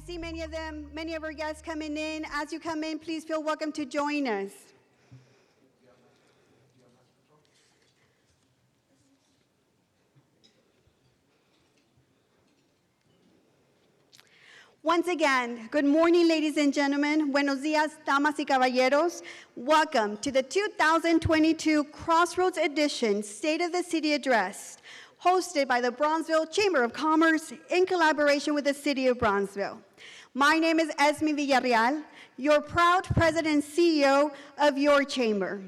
see many of our guests coming in. As you come in, please feel welcome to join us. Once again, good morning, ladies and gentlemen. Buenos días, damas y caballeros. Welcome to the 2022 Crossroads Edition State of the City Address, hosted by the Brownsville Chamber of Commerce in collaboration with the City of Brownsville. My name is Esme Villarreal, your proud President and CEO of your chamber.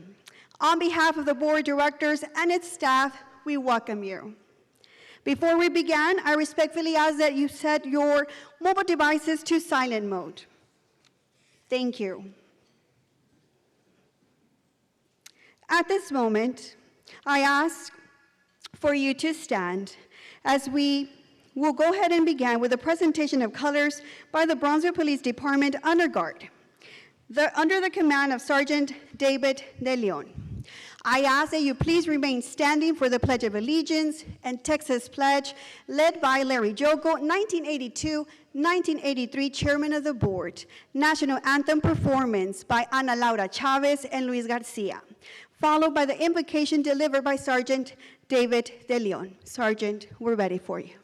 On behalf of the Board of Directors and its staff, we welcome you. Before we begin, I respectfully ask that you set your mobile devices to silent mode. Thank you. At this moment, I ask for you to stand as we will go ahead and begin with a presentation of colors by the Brownsville Police Department Under Guard, under the command of Sergeant David De Leon. I ask that you please remain standing for the Pledge of Allegiance and Texas Pledge, led by Larry Jogo, 1982-1983 Chairman of the Board. National Anthem performance by Ana Laura Chavez and Luis Garcia, followed by the invocation delivered by Sergeant David De Leon. Sergeant, we're ready for you.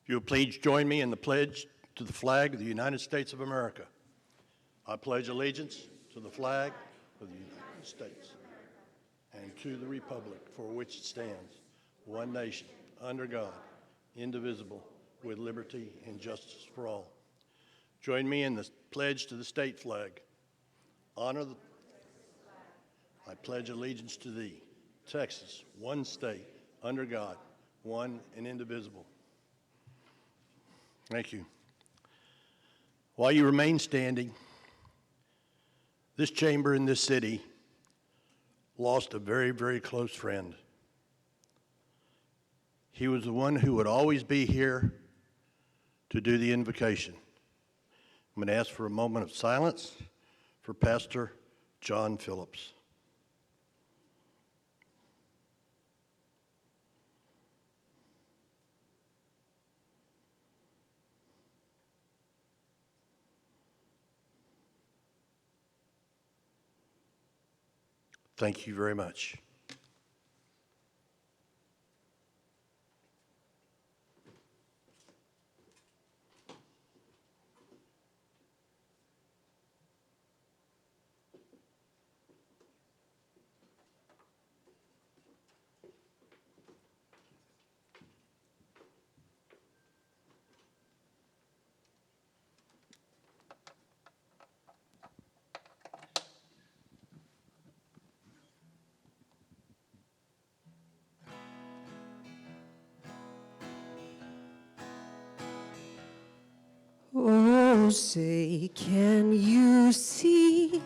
If you will please join me in the pledge to the flag of the United States of America. I pledge allegiance to the flag of the United States and to the republic for which it stands, one nation, under God, indivisible, with liberty and justice for all. Join me in the pledge to the state flag. I pledge allegiance to thee, Texas, one state, under God, one and indivisible. Thank you. While you remain standing, this chamber in this city lost a very, very close friend. He was the one who would always be here to do the invocation. I'm going to ask for a moment of silence for Pastor John Phillips. Thank you very much. Oh, say, can you see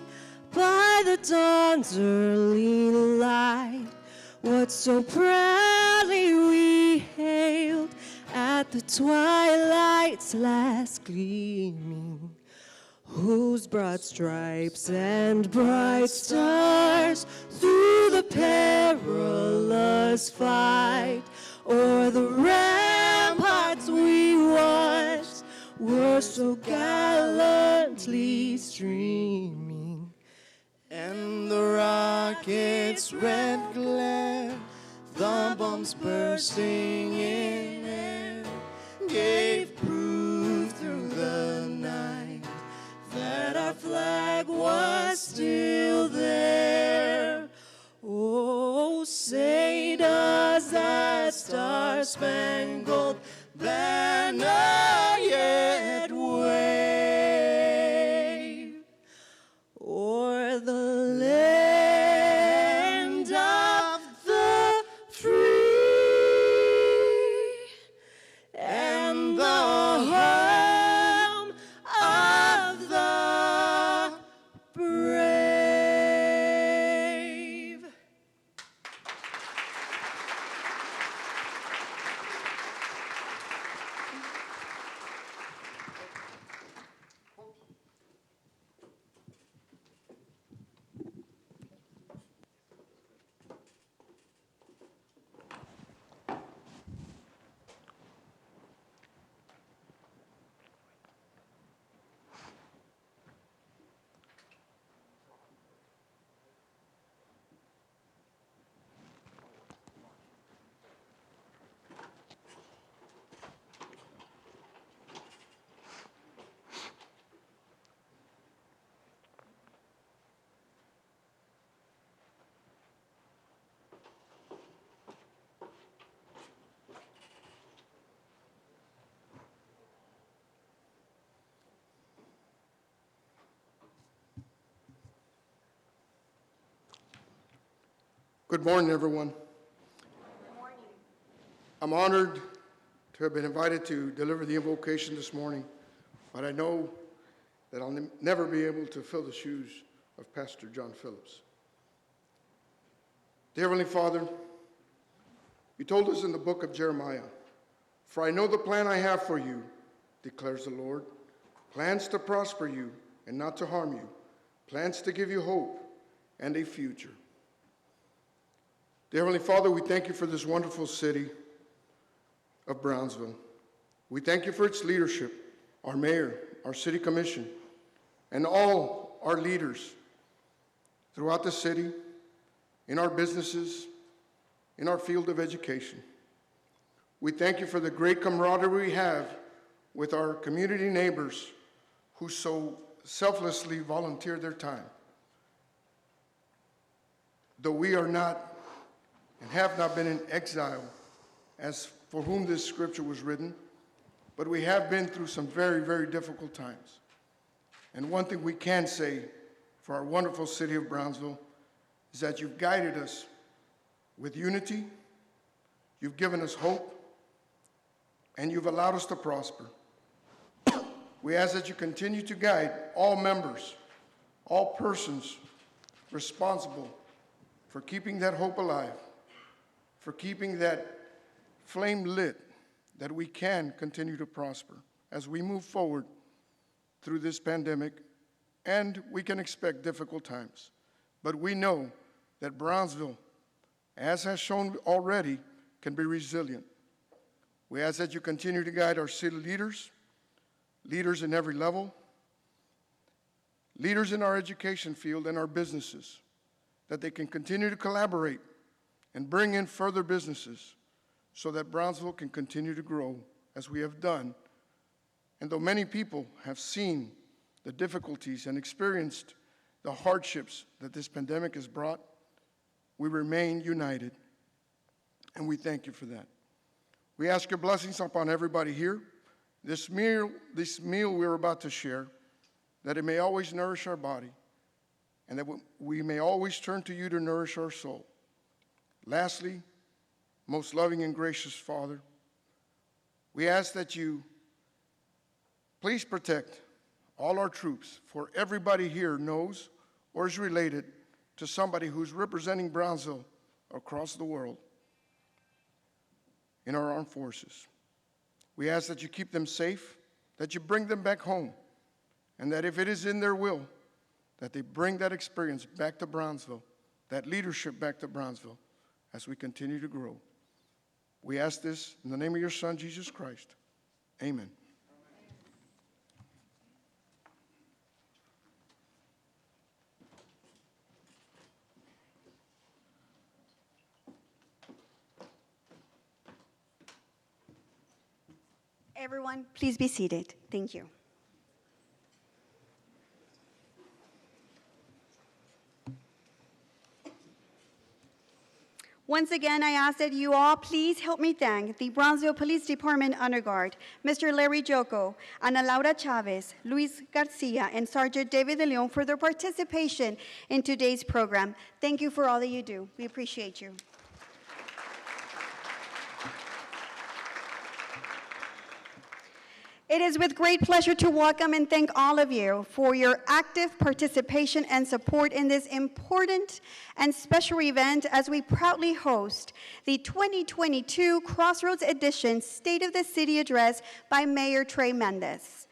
by the dawn's early light what so proudly we hailed at the twilight's last gleaming, whose broad stripes and bright stars through the perilous fight o'er the ramparts we watched were so gallantly streaming, and the rocket's red glare, the bombs bursting in air, gave proof through the night that our flag was still there. Oh, say does that star-spangled banner yet wave o'er the land Good morning, everyone. Good morning. I'm honored to have been invited to deliver the invocation this morning, but I know that I'll never be able to fill the shoes of Pastor John Phillips. Dear Heavenly Father, you told us in the book of Jeremiah, "For I know the plan I have for you, declares the Lord, plans to prosper you and not to harm you, plans to give you hope and a future." Dear Heavenly Father, we thank you for this wonderful city of Brownsville. We thank you for its leadership, our mayor, our city commission, and all our leaders throughout the city, in our businesses, in our field of education. We thank you for the great camaraderie we have with our community neighbors who so selflessly volunteer their time. Though we are not and have not been in exile, as for whom this scripture was written, but we have been through some very, very difficult times. And one thing we can say for our wonderful city of Brownsville is that you've guided us with unity, you've given us hope, and you've allowed us to prosper. We ask that you continue to guide all members, all persons responsible for keeping that hope alive, for keeping that flame lit, that we can continue to prosper as we move forward through this pandemic, and we can expect difficult times. But we know that Brownsville, as has shown already, can be resilient. We ask that you continue to guide our city leaders, leaders in every level, leaders in our education field and our businesses, that they can continue to collaborate and bring in further businesses so that Brownsville can continue to grow as we have done. And though many people have seen the difficulties and experienced the hardships that this pandemic has brought, we remain united, and we thank you for that. We ask your blessings upon everybody here. This meal we're about to share, that it may always nourish our body, and that we may always turn to you to nourish our soul. Lastly, most loving and gracious Father, we ask that you please protect all our troops, for everybody here knows or is related to somebody who's representing Brownsville across the world in our armed forces. We ask that you keep them safe, that you bring them back home, and that if it is in their will, that they bring that experience back to Brownsville, that leadership back to Brownsville, as we continue to grow. We ask this in the name of your Son, Jesus Christ. Amen. Everyone, please be seated. Thank you. Once again, I ask that you all please help me thank the Brownsville Police Department Honor Guard, Mr. Larry Joko, Ana Laura Chavez, Luis Garcia, and Sergeant David De Leon for their participation in today's program. Thank you for all that you do. We appreciate you. It is with great pleasure to welcome and thank all of you for your active participation and support in this important and special event as we proudly host the 2022 Crossroads Edition State of the City Address by Mayor Trey Mendez.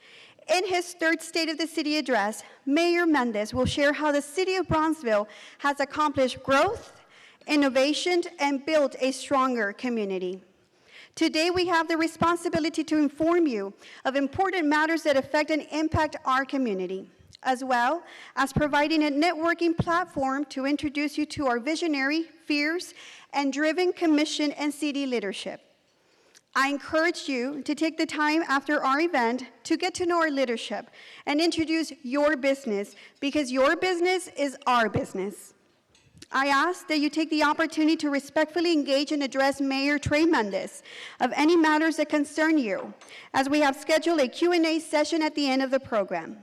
In his third State of the City Address, Mayor Mendez will share how the City of Brownsville has accomplished growth, innovation, and built a stronger community. Today, we have the responsibility to inform you of important matters that affect and impact our community, as well as providing a networking platform to introduce you to our visionary, fierce, and driven commission and city leadership. I encourage you to take the time after our event to get to know our leadership and introduce your business, because your business is our business. I ask that you take the opportunity to respectfully engage and address Mayor Trey Mendez of any matters that concern you, as we have scheduled a Q&A session at the end of the program.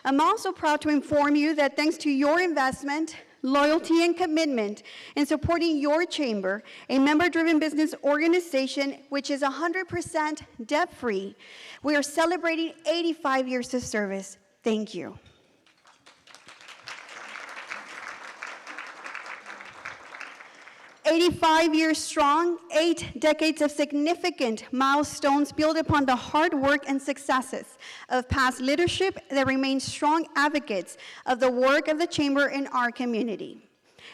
I'm also proud to inform you that thanks to your investment, loyalty, and commitment in supporting your chamber, a member-driven business organization which is 100% debt-free. We are celebrating 85 years of service. Thank you. "85 years strong, 8 decades of significant milestones built upon the hard work and successes of past leadership that remain strong advocates of the work of the Chamber in our community.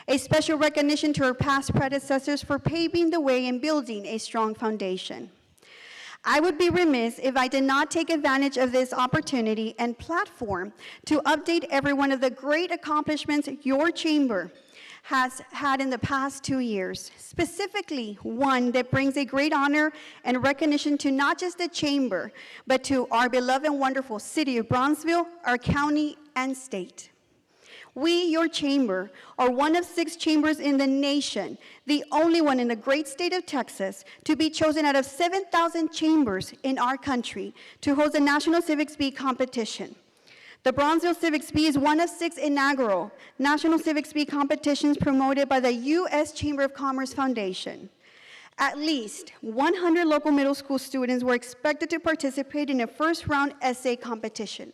A special recognition to our past predecessors for paving the way and building a strong foundation. I would be remiss if I did not take advantage of this opportunity and platform to update everyone of the great accomplishments your Chamber has had in the past 2 years, specifically one that brings a great honor and recognition to not just the Chamber, but to our beloved and wonderful city of Brownsville, our county, and state. We, your Chamber, are one of 6 chambers in the nation, the only one in the great state of Texas to be chosen out of 7,000 chambers in our country to host a National Civics Bee competition. The Brownsville Civics Bee is one of 6 inaugural National Civics Bee competitions promoted by the U.S. Chamber of Commerce Foundation. At least 100 local middle school students were expected to participate in a first-round essay competition.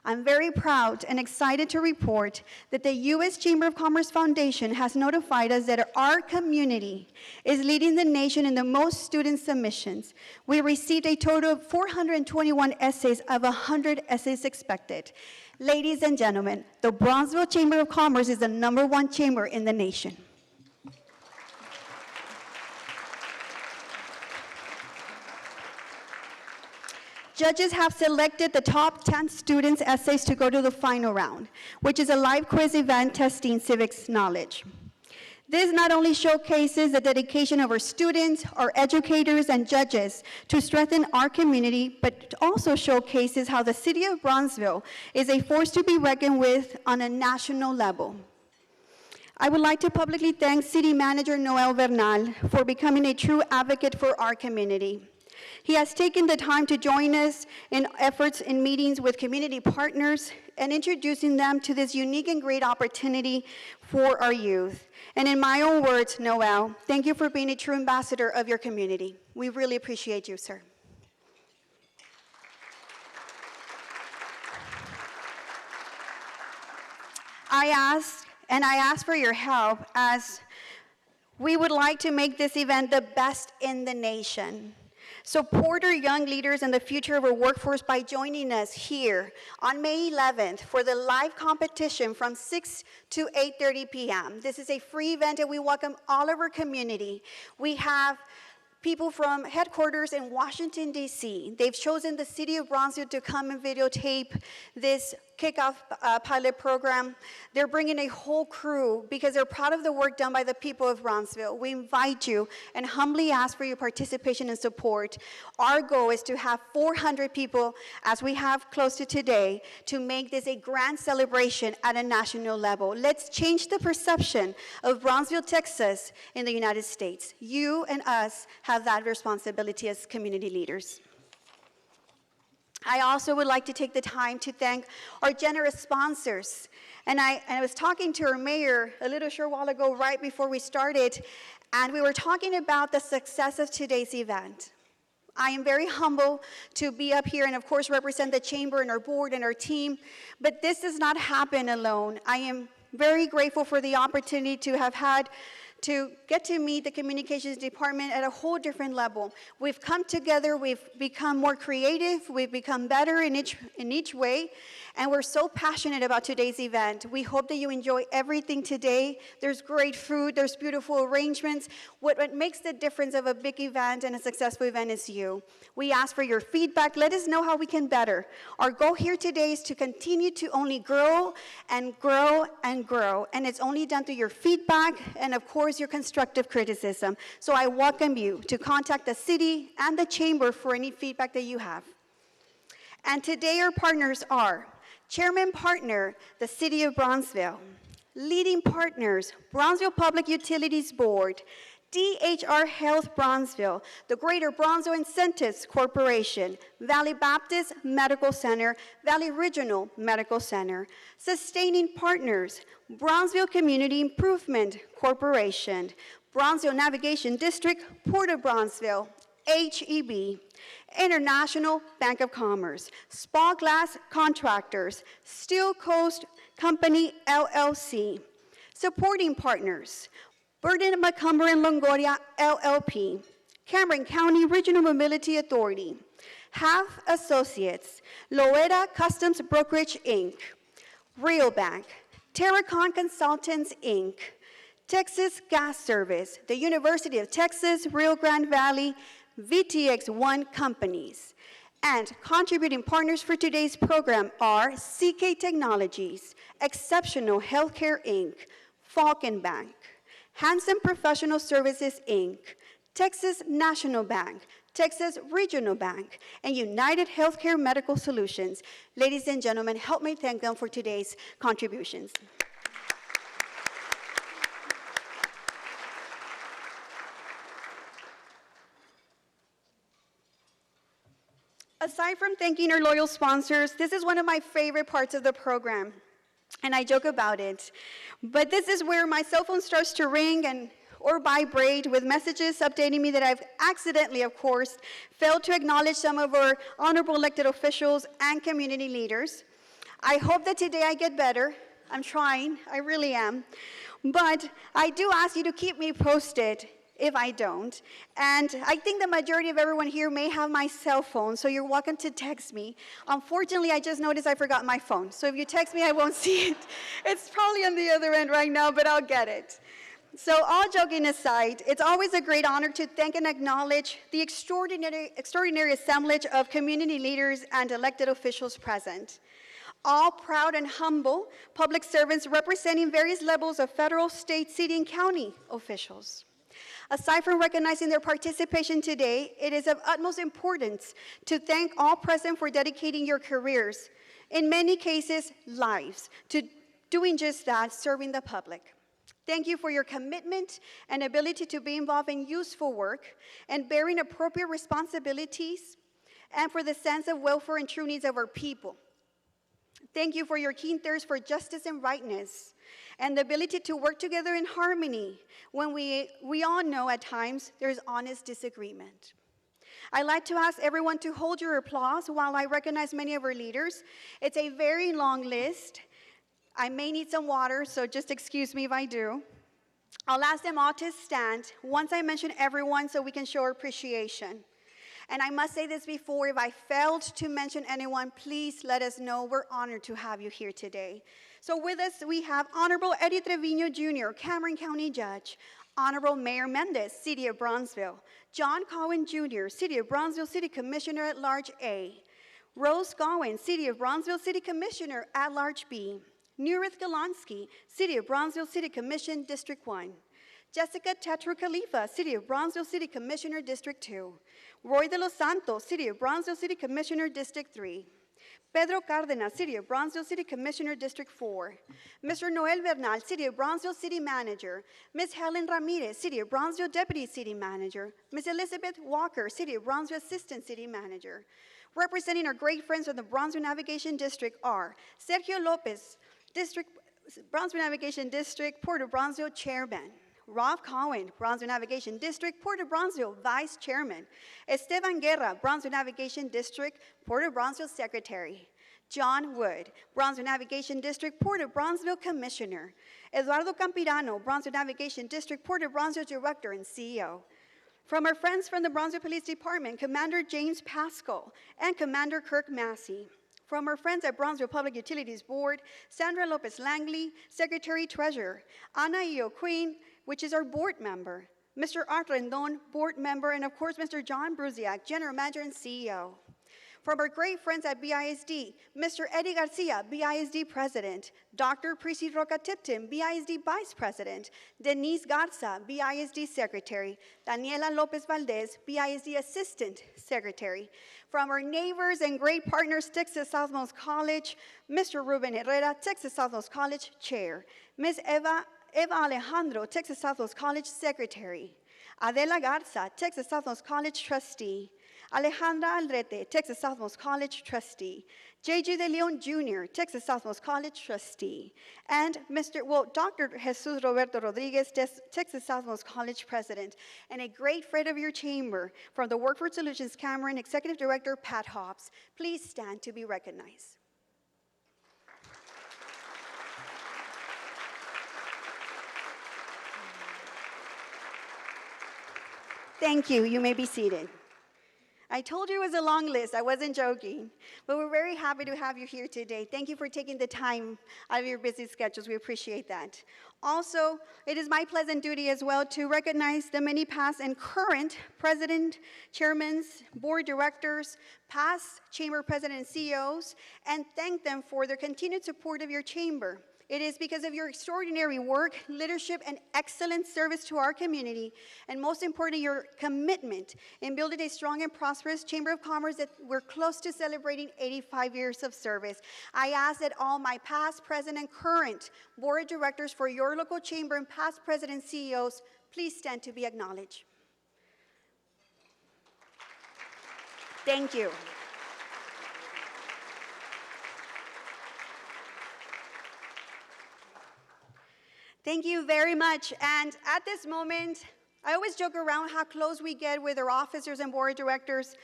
I'm very proud and excited to report that the U.S. Chamber of Commerce Foundation has notified us that our community is leading the nation in the most student submissions. We received a total of 421 essays of 100 essays expected. Ladies and gentlemen, the Brownsville Chamber of Commerce is the #1 chamber in the nation. Judges have selected the top 10 students' essays to go to the final round, which is a live quiz event testing civics knowledge. This not only showcases the dedication of our students, our educators, and judges to strengthen our community, but also showcases how the city of Brownsville is a force to be reckoned with on a national level. I would like to publicly thank City Manager Noel Bernal for becoming a true advocate for our community. He has taken the time to join us in efforts in meetings with community partners and introducing them to this unique and great opportunity for our youth. And in my own words, Noel, thank you for being a true ambassador of your community. We really appreciate you, sir. I ask for your help as we would like to make this event the best in the nation. Support our young leaders and the future of our workforce by joining us here on May 11th for the live competition from 6 to 8:30 p.m. This is a free event and we welcome all of our community. We have people from headquarters in Washington, D.C. They've chosen the city of Brownsville to come and videotape this kickoff pilot program. They're bringing a whole crew because they're proud of the work done by the people of Brownsville. We invite you and humbly ask for your participation and support. Our goal is to have 400 people, as we have close to today, to make this a grand celebration at a national level. Let's change the perception of Brownsville, Texas in the United States. You and us have that responsibility as community leaders. I also would like to take the time to thank our generous sponsors. And I was talking to our mayor a little short while ago, right before we started, and we were talking about the success of today's event. I am very humble to be up here and, of course, represent the chamber and our board and our team, but this does not happen alone. I am very grateful for the opportunity to have had to get to meet the communications department at a whole different level. We've come together, we've become more creative, we've become better in each way, and we're so passionate about today's event. We hope that you enjoy everything today. There's great food, there's beautiful arrangements. What makes the difference of a big event and a successful event is you. We ask for your feedback. Let us know how we can better. Our goal here today is to continue to only grow and grow and grow, and it's only done through your feedback and, of course, your constructive criticism. So I welcome you to contact the city and the chamber for any feedback that you have. And today our partners are Chairman Partner, the City of Brownsville. Leading partners, Brownsville Public Utilities Board, DHR Health Brownsville, the Greater Brownsville Incentives Corporation, Valley Baptist Medical Center, Valley Regional Medical Center. Sustaining partners, Brownsville Community Improvement Corporation, Brownsville Navigation District, Port of Brownsville, HEB, International Bank of Commerce, Spa Glass Contractors, Steel Coast Company, LLC. Supporting partners, Burden Macomber and Longoria, LLP, Cameron County Regional Mobility Authority, Half Associates, Loera Customs Brokerage, Inc., Real Bank, Terracon Consultants, Inc., Texas Gas Service, the University of Texas, Rio Grande Valley, VTX1 companies. And contributing partners for today's program are CK Technologies, Exceptional Healthcare, Inc., Falcon Bank, Hanson Professional Services, Inc., Texas National Bank, Texas Regional Bank, and United Healthcare Medical Solutions. Ladies and gentlemen, help me thank them for today's contributions. Aside from thanking our loyal sponsors, this is one of my favorite parts of the program, and I joke about it. But this is where my cell phone starts to ring or vibrate with messages updating me that I've accidentally, of course, failed to acknowledge some of our honorable elected officials and community leaders. I hope that today I get better. I'm trying, I really am. But I do ask you to keep me posted if I don't. And I think the majority of everyone here may have my cell phone, so you're welcome to text me. Unfortunately, I just noticed I forgot my phone. So if you text me, I won't see it. It's probably on the other end right now, but I'll get it. So all joking aside, it's always a great honor to thank and acknowledge the extraordinary assemblage of community leaders and elected officials present. All proud and humble public servants representing various levels of federal, state, city, and county officials. Aside from recognizing their participation today, it is of utmost importance to thank all present for dedicating your careers, in many cases, lives, to doing just that, serving the public. Thank you for your commitment and ability to be involved in useful work and bearing appropriate responsibilities, and for the sense of welfare and true needs of our people. Thank you for your keen thirst for justice and rightness, and the ability to work together in harmony when we all know at times there's honest disagreement. I'd like to ask everyone to hold your applause while I recognize many of our leaders. It's a very long list. I may need some water, so just excuse me if I do. I'll ask them all to stand once I mention everyone so we can show our appreciation. And I must say this before, if I failed to mention anyone, please let us know. We're honored to have you here today. So with us, we have Honorable Eddie Trevino Jr., Cameron County Judge, Honorable Mayor Mendez, City of Brownsville, John Cohen Jr., City of Brownsville City Commissioner at Large A, Rose Gowen, City of Brownsville City Commissioner at Large B, Nurith Galansky, City of Brownsville City Commission, District 1, Jessica Tetru Khalifa, City of Brownsville City Commissioner, District 2, Roy de los Santos, City of Brownsville City Commissioner, District 3, Pedro Cárdenas, City of Brownsville City Commissioner, District 4, Mr. Noel Bernal, City of Brownsville City Manager, Ms. Helen Ramirez, City of Brownsville Deputy City Manager, Ms. Elizabeth Walker, City of Brownsville Assistant City Manager. Representing our great friends from the Brownsville Navigation District are Sergio Lopez, Brownsville Navigation District, Port of Brownsville Chairman, Rob Cohen, Brownsville Navigation District, Port of Brownsville Vice Chairman, Esteban Guerra, Brownsville Navigation District, Port of Brownsville Secretary, John Wood, Brownsville Navigation District, Port of Brownsville Commissioner, Eduardo Campirano, Brownsville Navigation District, Port of Brownsville Director and CEO. From our friends from the Brownsville Police Department, Commander James Pascal and Commander Kirk Massey. From our friends at Brownsville Public Utilities Board, Sandra Lopez Langley, Secretary Treasurer, Ana Io Queen, which is our board member, Mr. Art Rendon, board member, and of course, Mr. John Bruziak, General Manager and CEO. From our great friends at BISD, Mr. Eddie Garcia, BISD President, Dr. Prissy Roca Tipton, BISD Vice President, Denise Garza, BISD Secretary, Daniela Lopez Valdez, BISD Assistant Secretary. From our neighbors and great partners, Texas Southmost College, Mr. Ruben Herrera, Texas Southmost College Chair, Ms. Eva Eva Alejandro, Texas Southmost College Secretary. Adela Garza, Texas Southmost College Trustee. Alejandra Aldrete, Texas Southmost College Trustee. J.G. De Leon Jr., Texas Southmost College Trustee. And Dr. Jesus Roberto Rodriguez, Texas Southmost College President. And a great friend of your chamber from the Workforce Solutions Cameron, Executive Director Pat Hobbs. Please stand to be recognized. Thank you. You may be seated. I told you it was a long list. I wasn't joking. But we're very happy to have you here today. Thank you for taking the time out of your busy schedules. We appreciate that. Also, it is my pleasant duty as well to recognize the many past and current president, chairmen, board directors, past chamber president and CEOs, and thank them for their continued support of your chamber. It is because of your extraordinary work, leadership, and excellent service to our community, and most importantly, your commitment in building a strong and prosperous Chamber of Commerce that we're close to celebrating 85 years of service. I ask that all my past, present, and current board of directors for your local chamber and past president and CEOs, please stand to be acknowledged. Thank you. Thank you very much. And at this moment, I always joke around how close we get with our officers and board directors,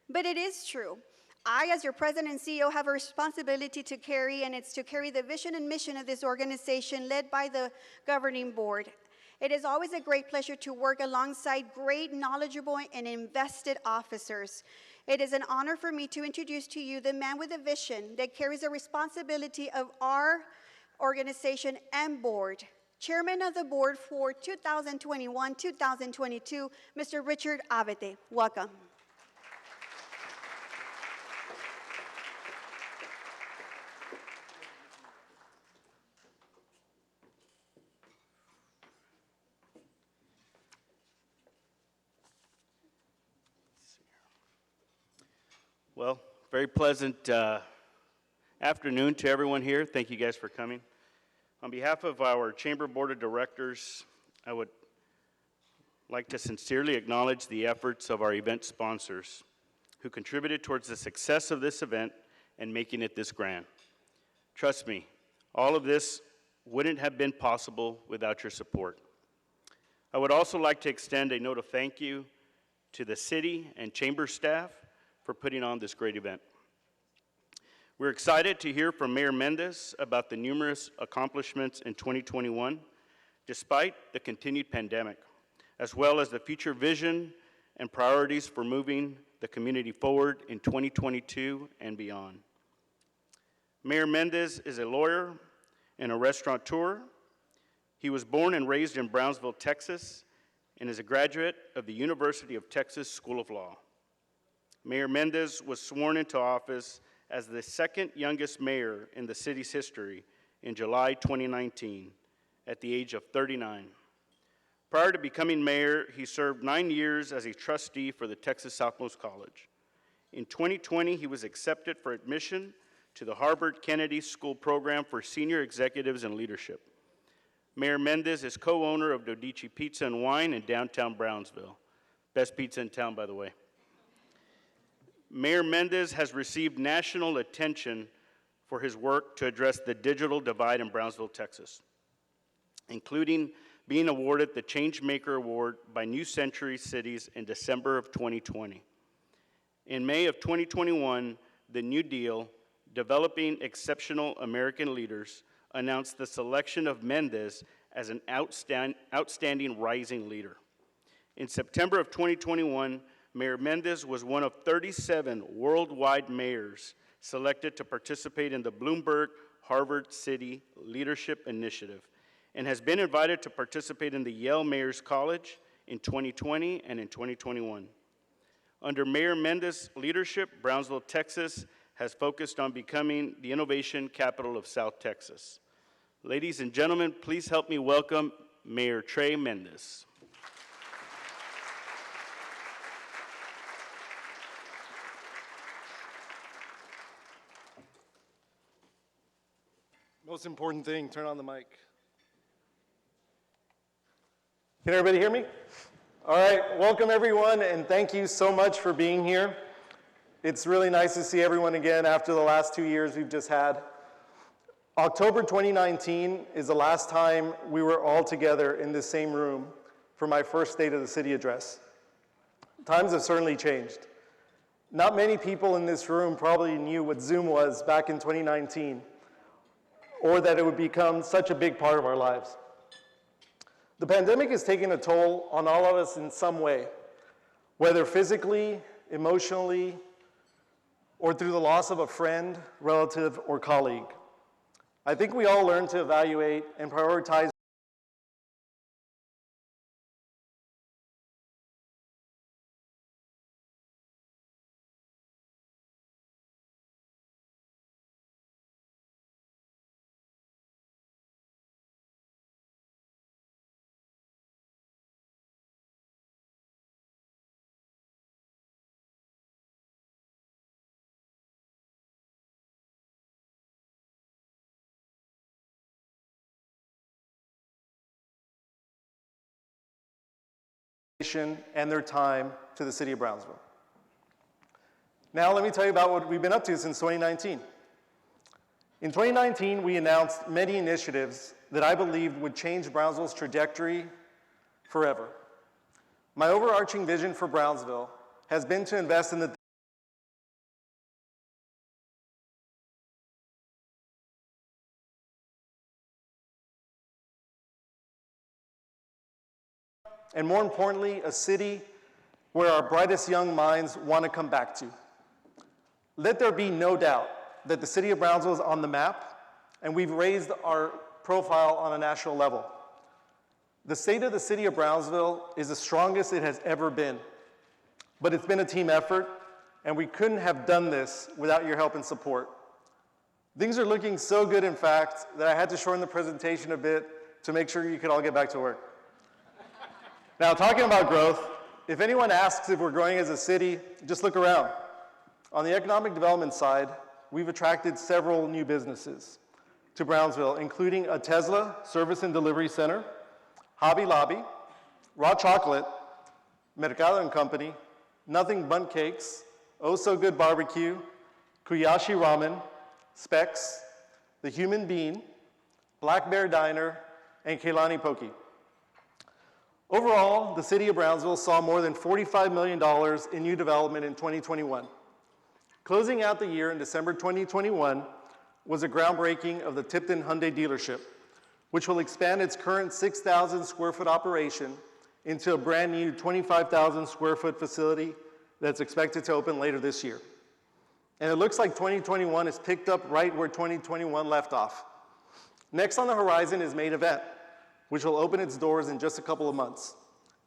but it is true. I, as your president and CEO, have a responsibility to carry, and it's to carry the vision and mission of this organization led by the governing board. It is always a great pleasure to work alongside great, knowledgeable, and invested officers. It is an honor for me to introduce to you the man with a vision that carries the responsibility of our organization and board. Chairman of the board for 2021-2022, Mr. Richard Abete. Welcome. Well, very pleasant afternoon to everyone here. Thank you guys for coming. On behalf of our Chamber Board of Directors, I would like to sincerely acknowledge the efforts of our event sponsors who contributed towards the success of this event and making it this grand. Trust me, all of this wouldn't have been possible without your support. I would also like to extend a note of thank you to the city and chamber staff for putting on this great event. We're excited to hear from Mayor Mendez about the numerous accomplishments in 2021, despite the continued pandemic, as well as the future vision and priorities for moving the community forward in 2022 and beyond. Mayor Mendez is a lawyer and a restaurateur. He was born and raised in Brownsville, Texas, and is a graduate of the University of Texas School of Law. Mayor Mendez was sworn into office as the second youngest mayor in the city's history in July 2019 at the age of 39. Prior to becoming mayor, he served 9 years as a trustee for the Texas Southmost College. In 2020, he was accepted for admission to the Harvard Kennedy School Program for Senior Executives and Leadership. Mayor Mendez is co-owner of Dodici Pizza and Wine in downtown Brownsville. Best pizza in town, by the way. Mayor Mendez has received national attention for his work to address the digital divide in Brownsville, Texas, including being awarded the Changemaker Award by New Century Cities in December of 2020. In May of 2021, the New Deal, Developing Exceptional American Leaders, announced the selection of Mendez as an outstanding rising leader. In September of 2021, Mayor Mendez was one of 37 worldwide mayors selected to participate in the Bloomberg Harvard City Leadership Initiative and has been invited to participate in the Yale Mayor's College in 2020 and in 2021. Under Mayor Mendez's leadership, Brownsville, Texas has focused on becoming the innovation capital of South Texas. Ladies and gentlemen, please help me welcome Mayor Trey Mendez. Most important thing, turn on the mic. Can everybody hear me? All right, welcome everyone, and thank you so much for being here. It's really nice to see everyone again after the last 2 years we've just had. October 2019 is the last time we were all together in the same room for my first State of the City address. Times have certainly changed. Not many people in this room probably knew what Zoom was back in 2019, or that it would become such a big part of our lives. The pandemic has taken a toll on all of us in some way, whether physically, emotionally, or through the loss of a friend, relative, or colleague. I think we all learned to evaluate and prioritize and their time to the city of Brownsville. Now let me tell you about what we've been up to since 2019. In 2019, we announced many initiatives that I believed would change Brownsville's trajectory forever. My overarching vision for Brownsville has been to invest in the and more importantly, a city where our brightest young minds want to come back to. Let there be no doubt that the city of Brownsville is on the map, and we've raised our profile on a national level. The state of the city of Brownsville is the strongest it has ever been, but it's been a team effort, and we couldn't have done this without your help and support. Things are looking so good, in fact, that I had to shorten the presentation a bit to make sure you could all get back to work. Now, talking about growth, if anyone asks if we're growing as a city, just look around. On the economic development side, we've attracted several new businesses to Brownsville, including a Tesla service and delivery center, Hobby Lobby, Raw Chocolate, Mercado & Company, Nothing Bundt Cakes, Oh So Good Barbecue, Kuyashi Ramen, Specs, The Human Bean, Black Bear Diner, and Kehlani Poke. Overall, the city of Brownsville saw more than $45 million in new development in 2021. Closing out the year in December 2021 was a groundbreaking of the Tipton Hyundai dealership, which will expand its current 6,000 square foot operation into a brand new 25,000 square foot facility that's expected to open later this year. And it looks like 2021 has picked up right where 2021 left off. Next on the horizon is Main Event, which will open its doors in just a couple of months,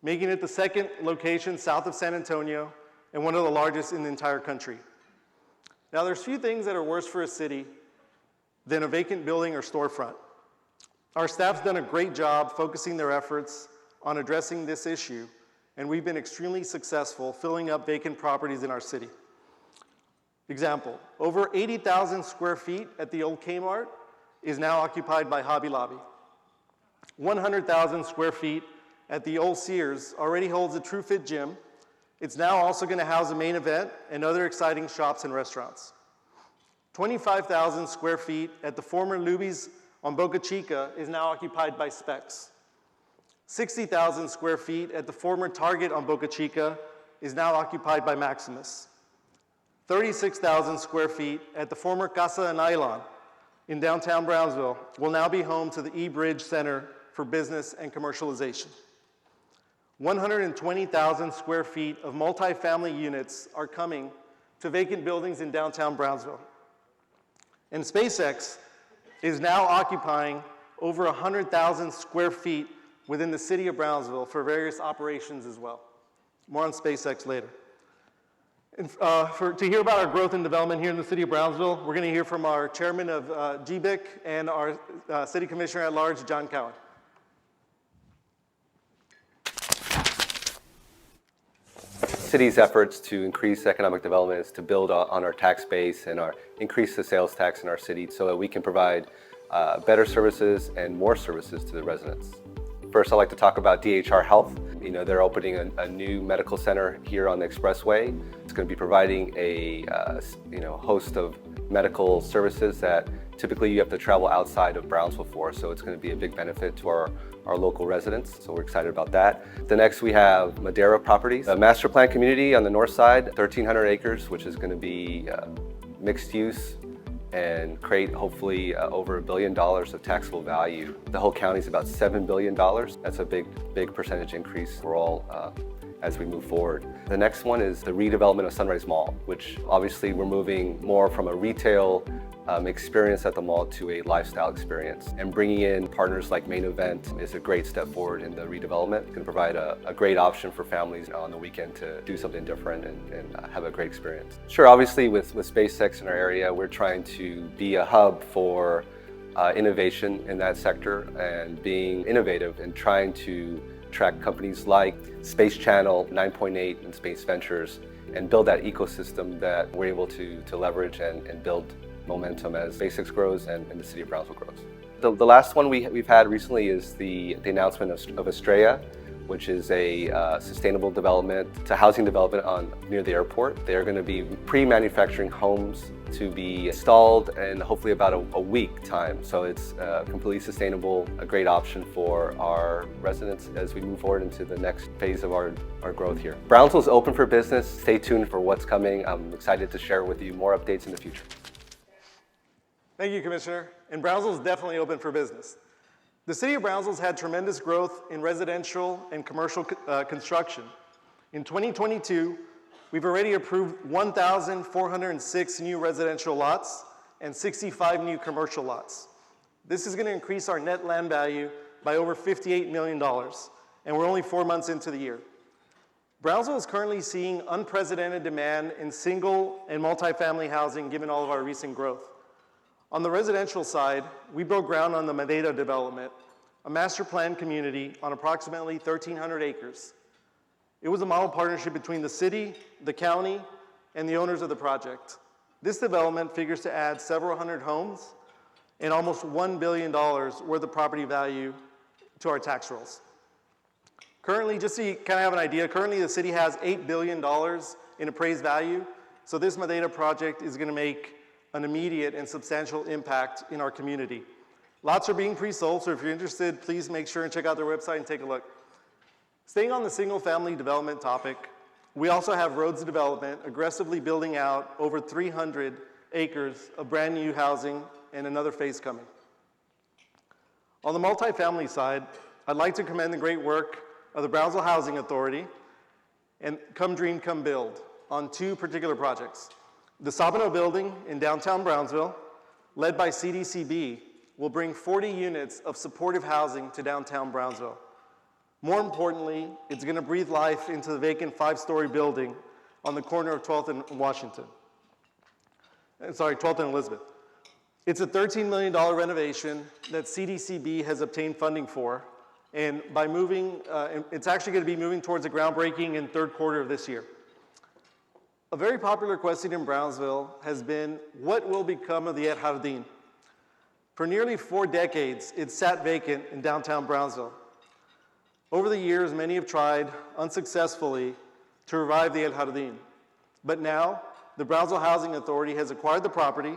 making it the second location south of San Antonio and one of the largest in the entire country. Now, there's few things that are worse for a city than a vacant building or storefront. Our staff's done a great job focusing their efforts on addressing this issue, and we've been extremely successful filling up vacant properties in our city. Example, over 80,000 square feet at the old Kmart is now occupied by Hobby Lobby. 100,000 square feet at the old Sears already holds a True Fit gym. It's now also going to house a Main Event and other exciting shops and restaurants. 25,000 square feet at the former Luby's on Boca Chica is now occupied by Specs. 60,000 square feet at the former Target on Boca Chica is now occupied by Maximus. 36,000 square feet at the former Casa de Nylon in downtown Brownsville will now be home to the E-Bridge Center for Business and Commercialization. 120,000 square feet of multifamily units are coming to vacant buildings in downtown Brownsville. And SpaceX is now occupying over 100,000 square feet within the city of Brownsville for various operations as well. More on SpaceX later. And to hear about our growth and development here in the city of Brownsville, we're going to hear from our chairman of GBIC and our city commissioner at large, John Cowan. City's efforts to increase economic development is to build on our tax base and increase the sales tax in our city so that we can provide better services and more services to the residents. First, I'd like to talk about DHR Health. You know, they're opening a new medical center here on the Expressway. It's going to be providing a host of medical services that typically you have to travel outside of Brownsville for, so it's going to be a big benefit to our local residents, so we're excited about that. The next we have Madera Properties, a master plan community on the north side, 1,300 acres, which is going to be mixed use and create hopefully over $1 billion of taxable value. The whole county is about $7 billion. That's a big percentage increase for all as we move forward. The next one is the redevelopment of Sunrise Mall, which obviously we're moving more from a retail experience at the mall to a lifestyle experience. And bringing in partners like Main Event is a great step forward in the redevelopment. It can provide a great option for families on the weekend to do something different and have a great experience. Sure, obviously with SpaceX in our area, we're trying to be a hub for innovation in that sector and being innovative and trying to track companies like Space Channel, 9.8, and Space Ventures, and build that ecosystem that we're able to leverage and build momentum as SpaceX grows and the city of Brownsville grows. The last one we've had recently is the announcement of Estrella, which is a sustainable development to housing development near the airport. They are going to be pre-manufacturing homes to be installed in hopefully about a week time. So it's completely sustainable, a great option for our residents as we move forward into the next phase of our growth here. Brownsville is open for business. Stay tuned for what's coming. I'm excited to share with you more updates in the future. Thank you, Commissioner. And Brownsville is definitely open for business. The city of Brownsville's had tremendous growth in residential and commercial construction. In 2022, we've already approved 1,406 new residential lots and 65 new commercial lots. This is going to increase our net land value by over $58 million, and we're only 4 months into the year. Brownsville is currently seeing unprecedented demand in single and multifamily housing given all of our recent growth. On the residential side, we broke ground on the Vida development, a master plan community on approximately 1,300 acres. It was a model partnership between the city, the county, and the owners of the project. This development figures to add several hundred homes and almost $1 billion worth of property value to our tax rolls. Currently, just so you kind of have an idea, currently the city has $8 billion in appraised value, so this Madera project is going to make an immediate and substantial impact in our community. Lots are being pre-sold, so if you're interested, please make sure and check out their website and take a look. Staying on the single-family development topic, we also have roads development aggressively building out over 300 acres of brand new housing and another phase coming. On the multifamily side, I'd like to commend the great work of the Brownsville Housing Authority and Come Dream, Come Build on two particular projects. The Sabino building in downtown Brownsville, led by CDCB, will bring 40 units of supportive housing to downtown Brownsville. More importantly, it's going to breathe life into the vacant 5-story building on the corner of 12th and Washington. 12th and Elizabeth. It's a $13 million renovation that CDCB has obtained funding for, and by moving, it's actually going to be moving towards a groundbreaking in third quarter of this year. A very popular question in Brownsville has been, what will become of the El Jardín? For nearly 4 decades, it sat vacant in downtown Brownsville. Over the years, many have tried unsuccessfully to revive the El Jardín. But now, the Brownsville Housing Authority has acquired the property,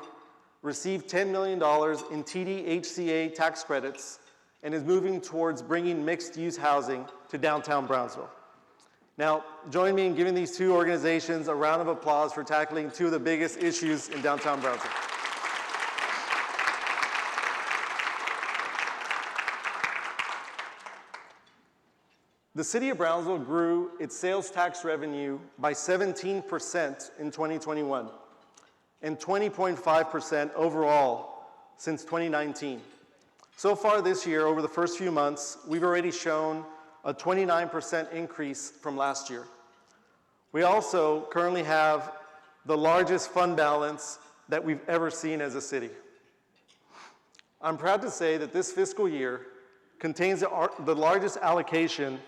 received $10 million in TDHCA tax credits, and is moving towards bringing mixed-use housing to downtown Brownsville. Now, join me in giving these two organizations a round of applause for tackling two of the biggest issues in downtown Brownsville. The city of Brownsville grew its sales tax revenue by 17% in 2021 and 20.5% overall since 2019. So far this year, over the first few months, we've already shown a 29% increase from last year. We also currently have the largest fund balance that we've ever seen as a city. I'm proud to say that this fiscal year contains the largest allocation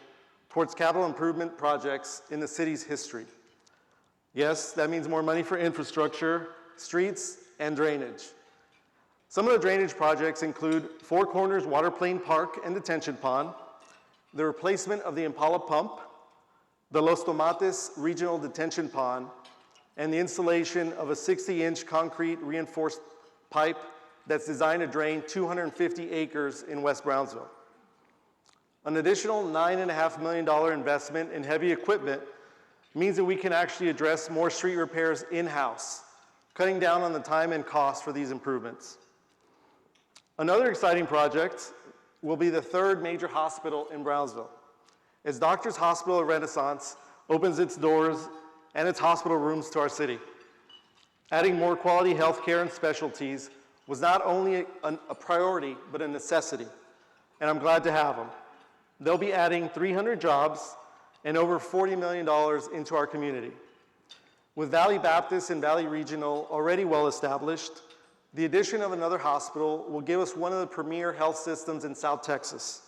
towards capital improvement projects in the city's history. Yes, that means more money for infrastructure, streets, and drainage. Some of the drainage projects include Four Corners Water Plane Park and Detention Pond, the replacement of the Impala pump, the Los Tomates Regional Detention Pond, and the installation of a 60-inch concrete reinforced pipe that's designed to drain 250 acres in West Brownsville. An additional $9.5 million investment in heavy equipment means that we can actually address more street repairs in-house, cutting down on the time and cost for these improvements. Another exciting project will be the third major hospital in Brownsville, as Doctors Hospital of Renaissance opens its doors and its hospital rooms to our city. Adding more quality healthcare and specialties was not only a priority, but a necessity, and I'm glad to have them. They'll be adding 300 jobs and over $40 million into our community. With Valley Baptist and Valley Regional already well established, the addition of another hospital will give us one of the premier health systems in South Texas.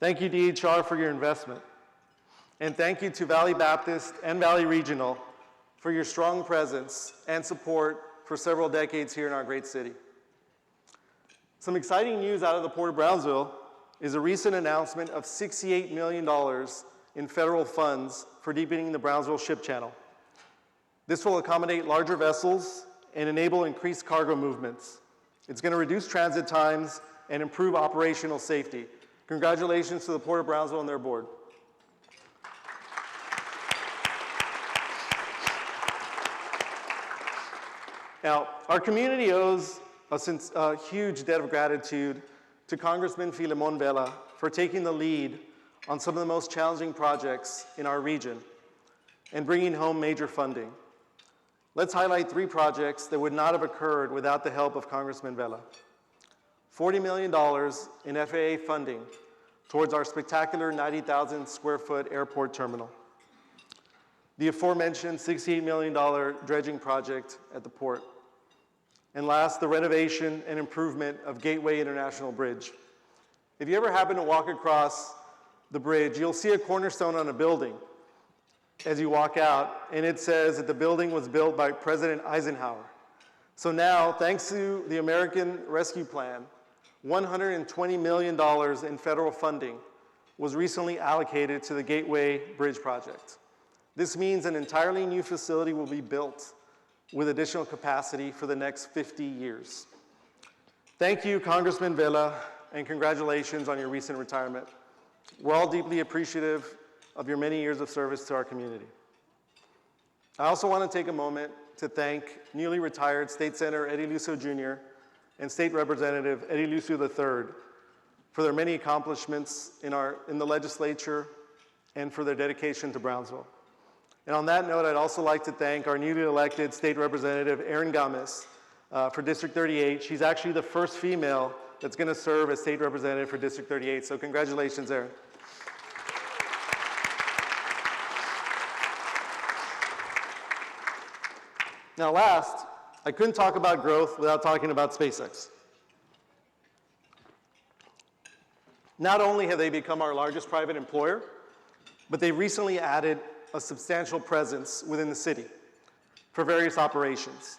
Thank you, DHR, for your investment. And thank you to Valley Baptist and Valley Regional for your strong presence and support for several decades here in our great city. Some exciting news out of the Port of Brownsville is a recent announcement of $68 million in federal funds for deepening the Brownsville Ship Channel. This will accommodate larger vessels and enable increased cargo movements. It's going to reduce transit times and improve operational safety. Congratulations to the Port of Brownsville and their board. Now, our community owes a huge debt of gratitude to Congressman Filemon Vela for taking the lead on some of the most challenging projects in our region and bringing home major funding. Let's highlight 3 projects that would not have occurred without the help of Congressman Vela. $40 million in FAA funding towards our spectacular 90,000 square foot airport terminal. The aforementioned $68 million dredging project at the port. And last, the renovation and improvement of Gateway International Bridge. If you ever happen to walk across the bridge, you'll see a cornerstone on a building as you walk out, and it says that the building was built by President Eisenhower. So now, thanks to the American Rescue Plan, $120 million in federal funding was recently allocated to the Gateway Bridge project. This means an entirely new facility will be built with additional capacity for the next 50 years. Thank you, Congressman Vela, and congratulations on your recent retirement. We're all deeply appreciative of your many years of service to our community. I also want to take a moment to thank newly retired State Senator Eddie Lucio Jr. and State Representative Eddie Lucio III for their many accomplishments in the legislature and for their dedication to Brownsville. And on that note, I'd also like to thank our newly elected State Representative Erin Gomez for District 38. She's actually the first female that's going to serve as State Representative for District 38. So congratulations, Erin. Now last, I couldn't talk about growth without talking about SpaceX. Not only have they become our largest private employer, but they recently added a substantial presence within the city for various operations.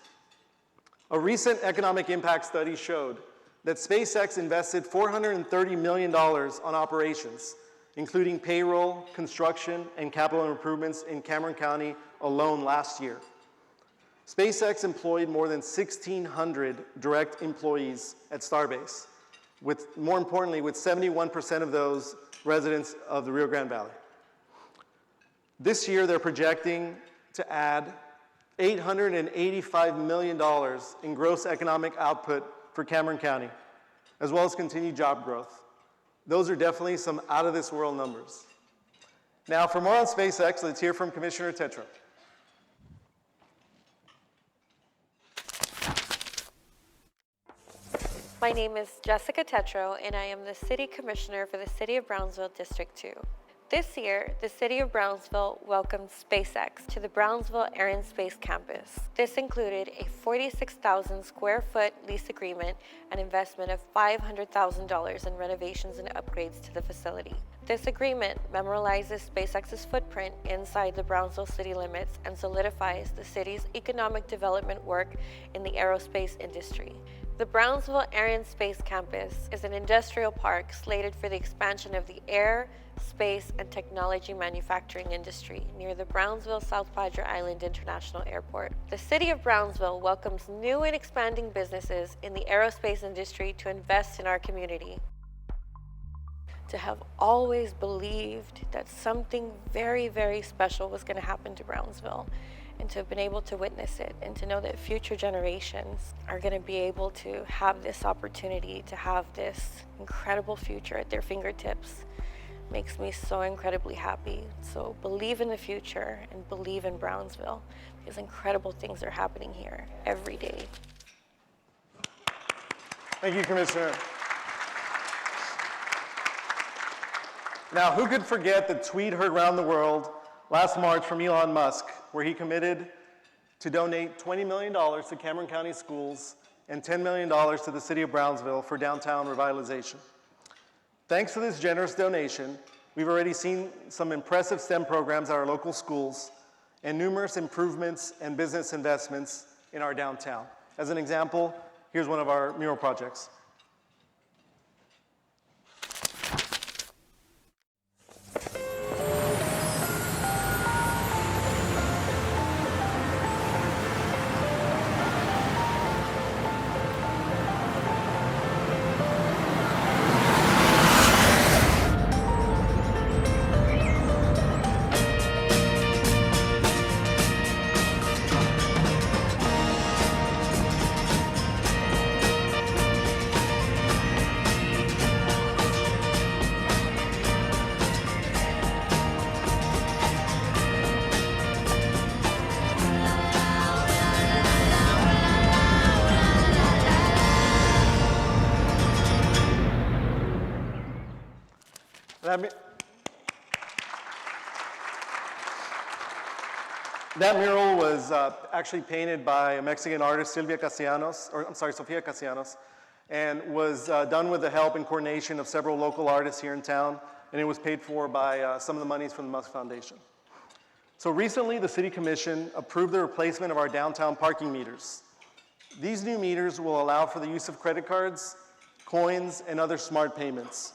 A recent economic impact study showed that SpaceX invested $430 million on operations, including payroll, construction, and capital improvements in Cameron County alone last year. SpaceX employed more than 1,600 direct employees at Starbase, more importantly, with 71% of those residents of the Rio Grande Valley. This year, they're projecting to add $885 million in gross economic output for Cameron County, as well as continued job growth. Those are definitely some out-of-this-world numbers. Now, for more on SpaceX, let's hear from Commissioner Tetreault. My name is Jessica Tetreault, and I am the City Commissioner for the City of Brownsville, District 2. This year, the City of Brownsville welcomed SpaceX to the Brownsville Air and Space Campus. This included a 46,000 square foot lease agreement and investment of $500,000 in renovations and upgrades to the facility. This agreement memorializes SpaceX's footprint inside the Brownsville city limits and solidifies the city's economic development work in the aerospace industry. The Brownsville Aryan Space Campus is an industrial park slated for the expansion of the air, space, and technology manufacturing industry near the Brownsville South Padre Island International Airport. The city of Brownsville welcomes new and expanding businesses in the aerospace industry to invest in our community. To have always believed that something very, very special was going to happen to Brownsville, and to have been able to witness it, and to know that future generations are going to be able to have this opportunity to have this incredible future at their fingertips makes me so incredibly happy. So believe in the future and believe in Brownsville, because incredible things are happening here every day. Thank you, Commissioner. Now, who could forget the tweet heard around the world last March from Elon Musk, where he committed to donate $20 million to Cameron County schools and $10 million to the city of Brownsville for downtown revitalization. Thanks to this generous donation, we've already seen some impressive STEM programs at our local schools and numerous improvements and business investments in our downtown. As an example, here's one of our mural projects. That mural was actually painted by a Mexican artist, Sofia Castellanos, and was done with the help and coordination of several local artists here in town, and it was paid for by some of the monies from the Musk Foundation. So recently, the City Commission approved the replacement of our downtown parking meters. These new meters will allow for the use of credit cards, coins, and other smart payments.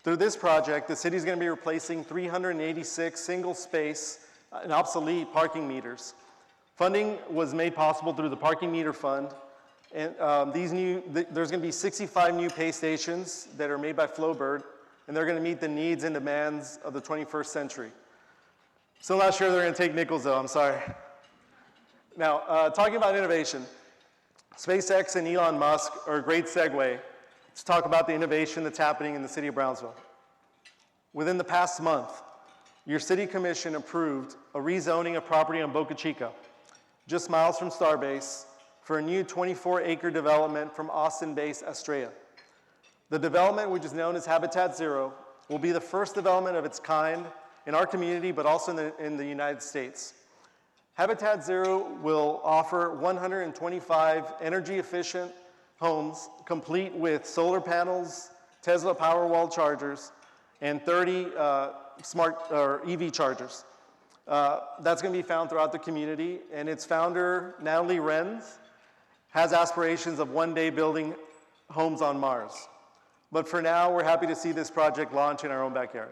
Through this project, the city is going to be replacing 386 single-space and obsolete parking meters. Funding was made possible through the Parking Meter Fund, and there's going to be 65 new pay stations that are made by Flowbird, and they're going to meet the needs and demands of the 21st century. Still not sure they're going to take nickels, though. I'm sorry. Now, talking about innovation, SpaceX and Elon Musk are a great segue to talk about the innovation that's happening in the city of Brownsville. Within the past month, your city commission approved a rezoning of property on Boca Chica, just miles from Starbase, for a new 24-acre development from Austin-based Estrella. The development, which is known as Habitat Zero, will be the first development of its kind in our community, but also in the United States. Habitat Zero will offer 125 energy-efficient homes, complete with solar panels, Tesla Powerwall chargers, and 30 EV chargers. That's going to be found throughout the community, and its founder, Natalie Renz, has aspirations of one day building homes on Mars. But for now, we're happy to see this project launch in our own backyard.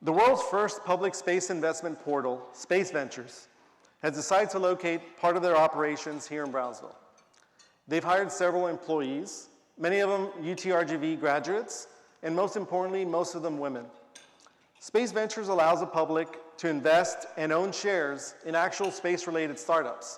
The world's first public space investment portal, Space Ventures, has decided to locate part of their operations here in Brownsville. They've hired several employees, many of them UTRGV graduates, and most importantly, most of them women. Space Ventures allows the public to invest and own shares in actual space-related startups.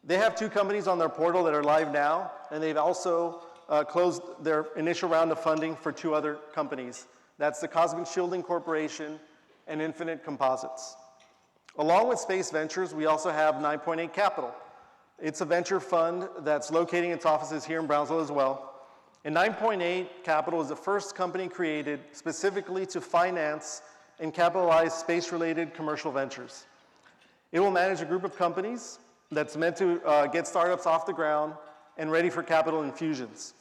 They have 2 companies on their portal that are live now, and they've also closed their initial round of funding for 2 other companies. That's the Cosmic Shielding Corporation and Infinite Composites. Along with Space Ventures, we also have 9.8 Capital. It's a venture fund that's locating its offices here in Brownsville as well. And 9.8 Capital is the first company created specifically to finance and capitalize space-related commercial ventures. It will manage a group of companies that's meant to get startups off the ground and ready for capital infusions.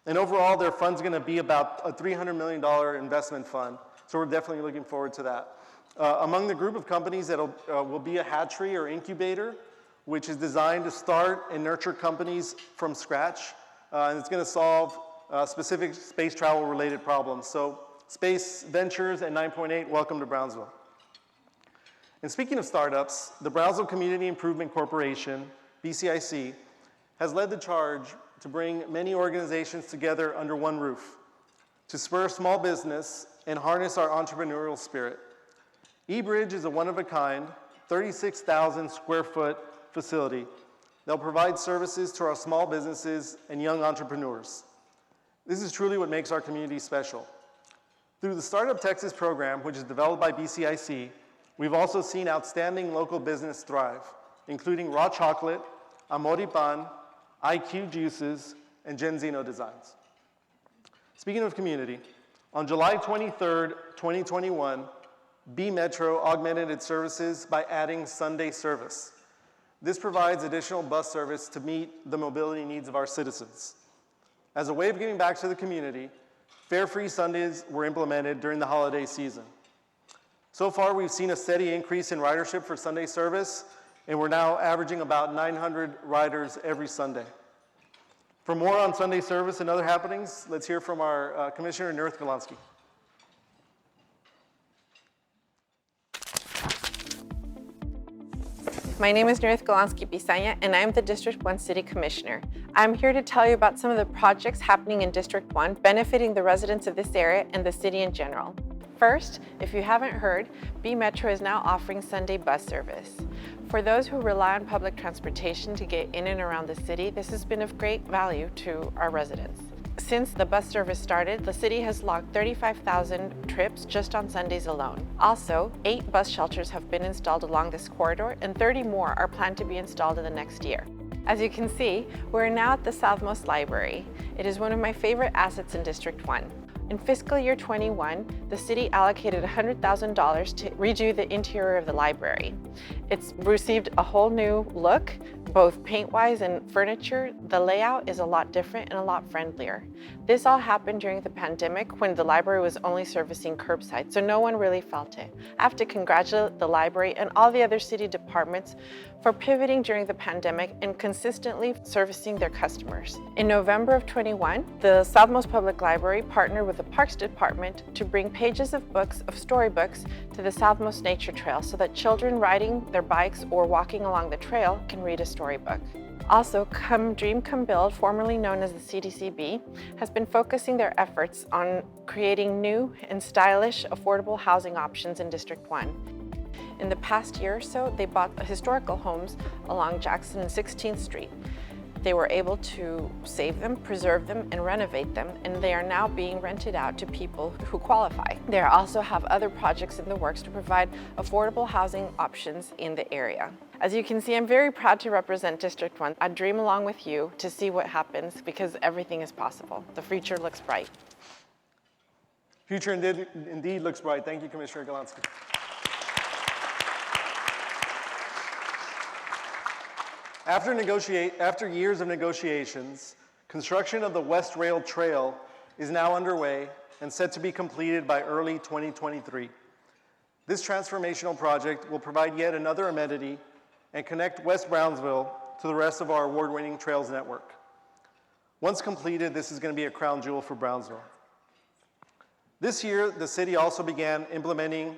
And overall, their fund's going to be about a $300 million investment fund, so we're definitely looking forward to that. Among the group of companies that will be a hatchery or incubator which is designed to start and nurture companies from scratch, and it's going to solve specific space travel related problems. So Space Ventures and 9.8, welcome to Brownsville. And speaking of startups, the Brownsville Community Improvement Corporation, BCIC, has led the charge to bring many organizations together under one roof to spur small business and harness our entrepreneurial spirit. eBridge is a one-of-a-kind, 36,000 square foot facility that will provide services to our small businesses and young entrepreneurs. This is truly what makes our community special. Through the Startup Texas program, which is developed by BCIC, we've also seen outstanding local business thrive, including Raw Chocolate, Amori Pan, IQ Juices, and Genzino Designs. Speaking of community, on July 23rd, 2021, B Metro augmented its services by adding Sunday service. This provides additional bus service to meet the mobility needs of our citizens. As a way of giving back to the community, fare-free Sundays were implemented during the holiday season. So far, we've seen a steady increase in ridership for Sunday service, and we're now averaging about 900 riders every Sunday. For more on Sunday service and other happenings, let's hear from our Commissioner, Nurith Golansky. My name is Nurith Golansky Bisanya, and I'm the District 1 City Commissioner. I'm here to tell you about some of the projects happening in District 1 benefiting the residents of this area and the city in general. First, if you haven't heard, B Metro is now offering Sunday bus service. For those who rely on public transportation to get in and around the city, this has been of great value to our residents. Since the bus service started, the city has logged 35,000 trips just on Sundays alone. Also, 8 bus shelters have been installed along this corridor, and 30 more are planned to be installed in the next year. As you can see, we're now at the Southmost Library. It is one of my favorite assets in District 1. In fiscal year 21, the city allocated $100,000 to redo the interior of the library. It's received a whole new look, both paint-wise and furniture. The layout is a lot different and a lot friendlier. This all happened during the pandemic when the library was only servicing curbside, so no one really felt it. I have to congratulate the library and all the other city departments for pivoting during the pandemic and consistently servicing their customers. In November of 21, the Southmost Public Library partnered with the Parks Department to bring pages of books, of storybooks, to the Southmost Nature Trail so that children riding their bikes or walking along the trail can read a storybook. Also, Come Dream Come Build, formerly known as the CDCB, has been focusing their efforts on creating new and stylish, affordable housing options in District 1. In the past year or so, they bought historical homes along Jackson and 16th Street. They were able to save them, preserve them, and renovate them, and they are now being rented out to people who qualify. They also have other projects in the works to provide affordable housing options in the area. As you can see, I'm very proud to represent District 1. I dream along with you to see what happens because everything is possible. The future looks bright. Future indeed looks bright. Thank you, Commissioner Golansky. After years of negotiations, construction of the West Rail Trail is now underway and set to be completed by early 2023. This transformational project will provide yet another amenity and connect West Brownsville to the rest of our award-winning trails network. Once completed, this is going to be a crown jewel for Brownsville. This year, the city also began implementing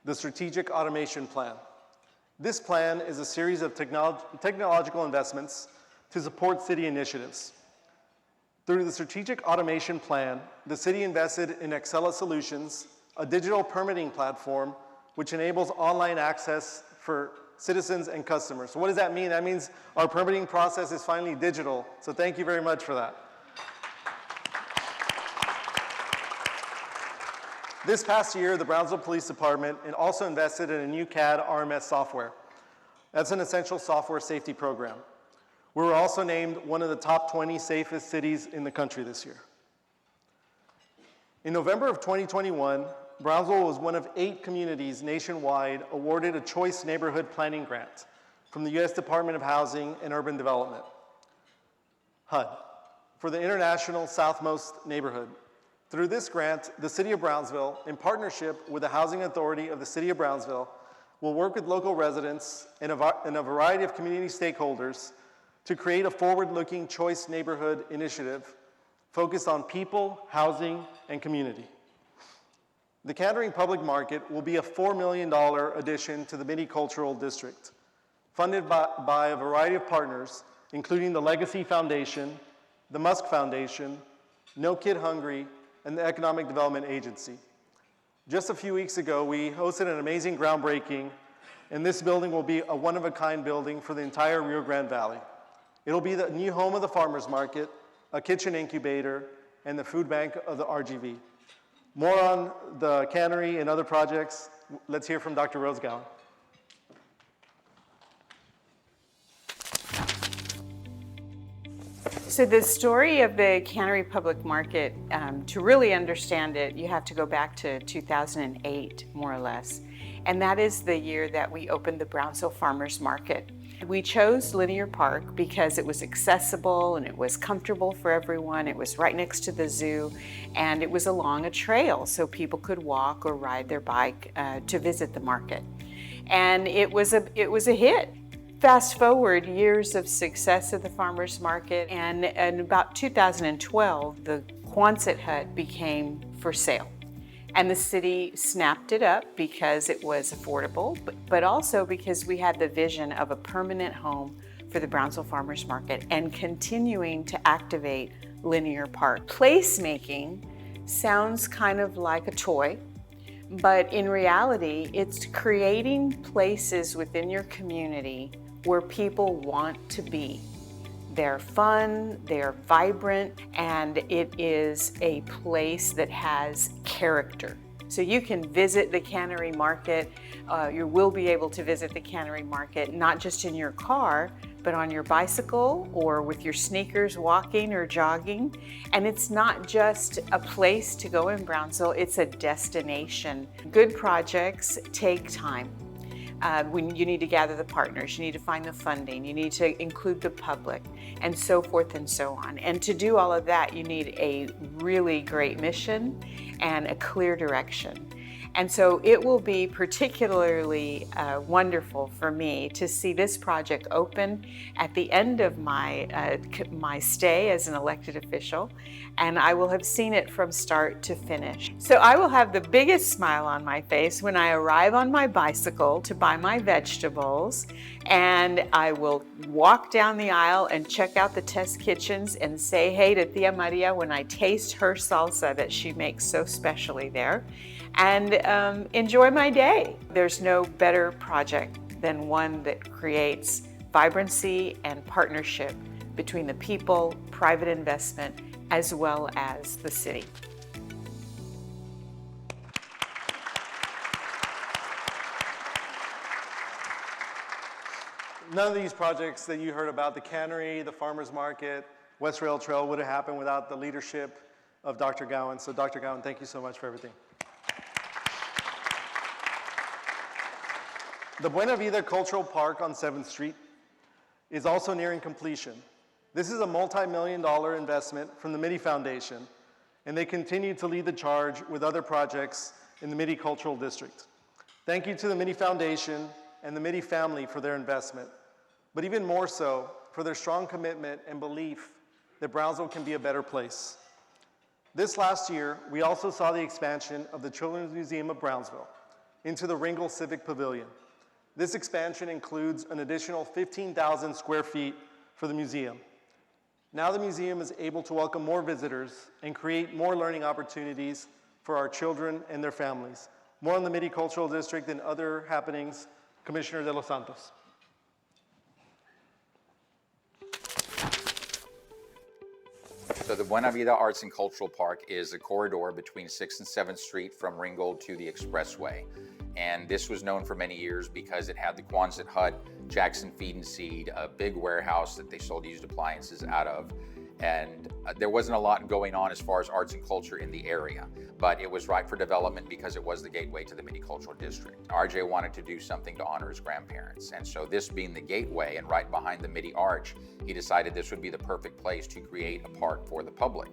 the Strategic Automation Plan. This plan is a series of technological investments to support city initiatives. Through the Strategic Automation Plan, the city invested in Excella Solutions, a digital permitting platform which enables online access for citizens and customers. So what does that mean? That means our permitting process is finally digital. So thank you very much for that. This past year, the Brownsville Police Department also invested in a new CAD RMS software. That's an essential software safety program. We were also named one of the top 20 safest cities in the country this year. In November of 2021, Brownsville was one of 8 communities nationwide awarded a Choice Neighborhood Planning Grant from the U.S. Department of Housing and Urban Development, HUD, for the International Southmost Neighborhood. Through this grant, the City of Brownsville, in partnership with the Housing Authority of the City of Brownsville, will work with local residents and a variety of community stakeholders to create a forward-looking choice neighborhood initiative focused on people, housing, and community. The Cantering Public Market will be a $4 million addition to the Mini Cultural District, funded by a variety of partners, including the Legacy Foundation, the Musk Foundation, No Kid Hungry, and the Economic Development Agency. Just a few weeks ago, we hosted an amazing groundbreaking, and this building will be a one-of-a-kind building for the entire Rio Grande Valley. It'll be the new home of the farmers market, a kitchen incubator, and the food bank of the RGV. More on the cannery and other projects. Let's hear from Dr. Rose Gowan. So the story of the Cannery Public Market, to really understand it, you have to go back to 2008, more or less. And that is the year that we opened the Brownsville Farmers Market. We chose Linear Park because it was accessible and it was comfortable for everyone. It was right next to the zoo and it was along a trail so people could walk or ride their bike to visit the market. And it was a hit. Fast forward years of success of the farmers market, and in about 2012, the Quonset hut became for sale. And the city snapped it up because it was affordable, but also because we had the vision of a permanent home for the Brownsville Farmers Market and continuing to activate Linear Park. Placemaking sounds kind of like a toy, but in reality, it's creating places within your community where people want to be. They're fun, they're vibrant, and it is a place that has character. So you can visit the Cannery Market, you will be able to visit the Cannery Market, not just in your car, but on your bicycle or with your sneakers walking or jogging. And it's not just a place to go in Brownsville, it's a destination. Good projects take time. You need to gather the partners, you need to find the funding, you need to include the public, and so forth and so on. And to do all of that, you need a really great mission and a clear direction. And so it will be particularly wonderful for me to see this project open at the end of my stay as an elected official, and I will have seen it from start to finish. So I will have the biggest smile on my face when I arrive on my bicycle to buy my vegetables, and I will walk down the aisle and check out the test kitchens and say hey to Tia Maria when I taste her salsa that she makes so specially there, and enjoy my day. There's no better project than one that creates vibrancy and partnership between the people, private investment, as well as the city. None of these projects that you heard about, the cannery, the farmers market, West Rail Trail, would have happened without the leadership of Dr. Gowan. So Dr. Gowan, thank you so much for everything. The Buena Vida Cultural Park on 7th Street is also nearing completion. This is a multi-million-dollar investment from the Midi Foundation, and they continue to lead the charge with other projects in the Midi Cultural District. Thank you to the Midi Foundation and the Midi family for their investment, but even more so for their strong commitment and belief that Brownsville can be a better place. This last year, we also saw the expansion of the Children's Museum of Brownsville into the Ringgold Civic Pavilion. This expansion includes an additional 15,000 square feet for the museum. Now the museum is able to welcome more visitors and create more learning opportunities for our children and their families. More on the Midi Cultural District and other happenings, Commissioner De Los Santos. So the Buena Vida Arts and Cultural Park is a corridor between 6th and 7th Street from Ringgold to the Expressway. And this was known for many years because it had the Quonset hut, Jackson Feed and Seed, a big warehouse that they sold used appliances out of. And There wasn't a lot going on as far as arts and culture in the area, but it was ripe for development because it was the gateway to the Midi Cultural District. RJ wanted to do something to honor his grandparents, and so this being the gateway and right behind the Midi Arch, he decided this would be the perfect place to create a park for the public.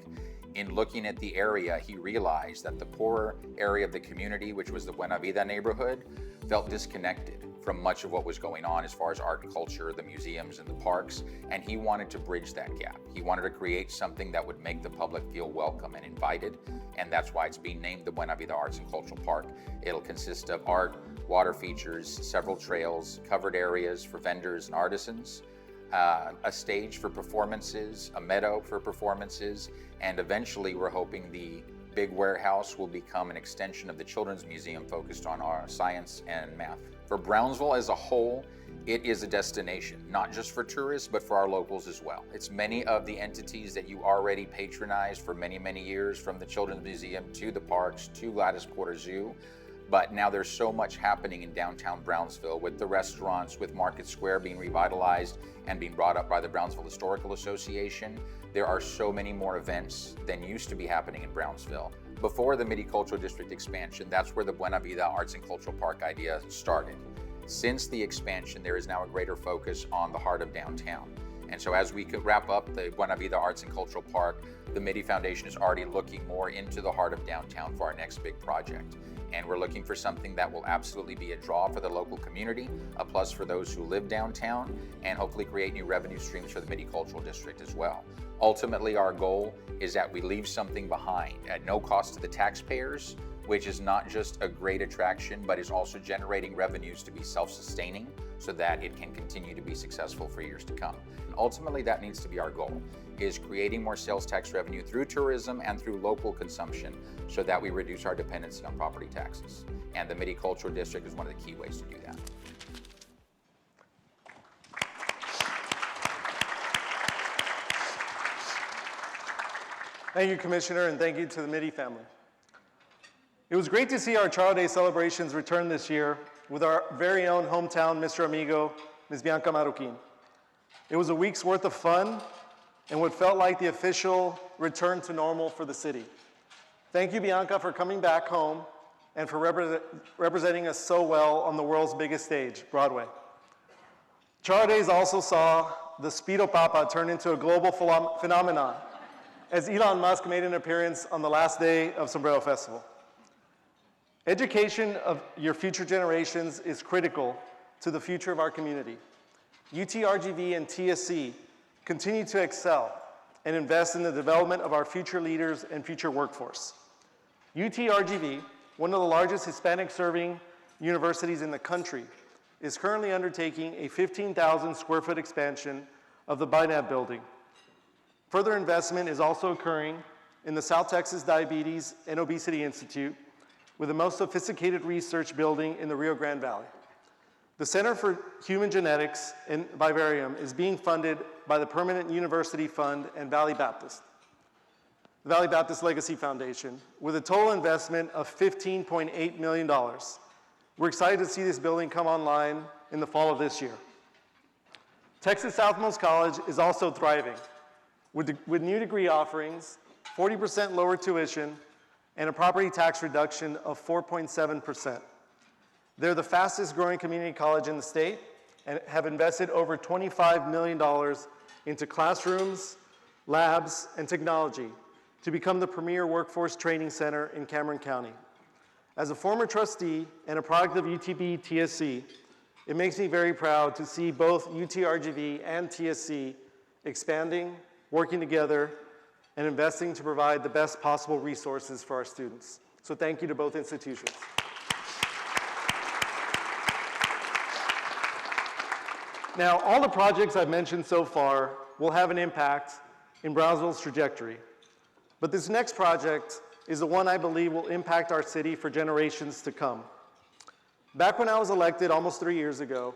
In looking at the area, he realized that the poorer area of the community, which was the Buena Vida neighborhood, felt disconnected from much of what was going on as far as art and culture, the museums and the parks, and he wanted to bridge that gap. He wanted to create something that would make the public feel welcome and invited, and that's why it's being named the Buena Vida Arts and Cultural Park. It'll consist of art, water features, several trails, covered areas for vendors and artisans, a stage for performances, a meadow for performances, and eventually we're hoping the big warehouse will become an extension of the Children's Museum focused on our science and math. For Brownsville as a whole, it is a destination, not just for tourists, but for our locals as well. It's many of the entities that you already patronized for many, many years, from the Children's Museum to the parks to Gladys Porter Zoo. But now there's so much happening in downtown Brownsville with the restaurants, with Market Square being revitalized and being brought up by the Brownsville Historical Association. There are so many more events than used to be happening in Brownsville. Before the Midi Cultural District expansion, that's where the Buena Vida Arts and Cultural Park idea started. Since the expansion, there is now a greater focus on the heart of downtown. And so as we could wrap up the Buena Vida Arts and Cultural Park, the Midi Foundation is already looking more into the heart of downtown for our next big project. And we're looking for something that will absolutely be a draw for the local community, a plus for those who live downtown, and hopefully create new revenue streams for the Midi Cultural District as well. Ultimately, our goal is that we leave something behind at no cost to the taxpayers, which is not just a great attraction, but is also generating revenues to be self-sustaining so that it can continue to be successful for years to come. And ultimately, that needs to be our goal, is creating more sales tax revenue through tourism and through local consumption so that we reduce our dependency on property taxes. And the Midi Cultural District is one of the key ways to do that. Thank you, Commissioner, and thank you to the Midi family. It was great to see our Charo Day celebrations return this year with our very own hometown Mr. Amigo, Ms. Bianca Marroquin. It was a week's worth of fun and what felt like the official return to normal for the city. Thank you, Bianca, for coming back home and for representing us so well on the world's biggest stage, Broadway. Charo Days also saw the Speedo Papa turn into a global phenomenon as Elon Musk made an appearance on the last day of Sombrero Festival. Education of your future generations is critical to the future of our community. UTRGV and TSC continue to excel and invest in the development of our future leaders and future workforce. UTRGV, one of the largest Hispanic-serving universities in the country, is currently undertaking a 15,000 square foot expansion of the BINAB building. Further investment is also occurring in the South Texas Diabetes and Obesity Institute, with the most sophisticated research building in the Rio Grande Valley. The Center for Human Genetics in Vivarium is being funded by the Permanent University Fund and Valley Baptist, the Valley Baptist Legacy Foundation, with a total investment of $15.8 million. We're excited to see this building come online in the fall of this year. Texas Southmost College is also thriving, with new degree offerings, 40% lower tuition, and a property tax reduction of 4.7%. They're the fastest growing community college in the state and have invested over $25 million into classrooms, labs, and technology to become the premier workforce training center in Cameron County. As a former trustee and a product of UTB TSC, it makes me very proud to see both UTRGV and TSC expanding, working together, and investing to provide the best possible resources for our students. So thank you to both institutions. Now, all the projects I've mentioned so far will have an impact in Brownsville's trajectory. But this next project is the one I believe will impact our city for generations to come. Back when I was elected almost 3 years ago,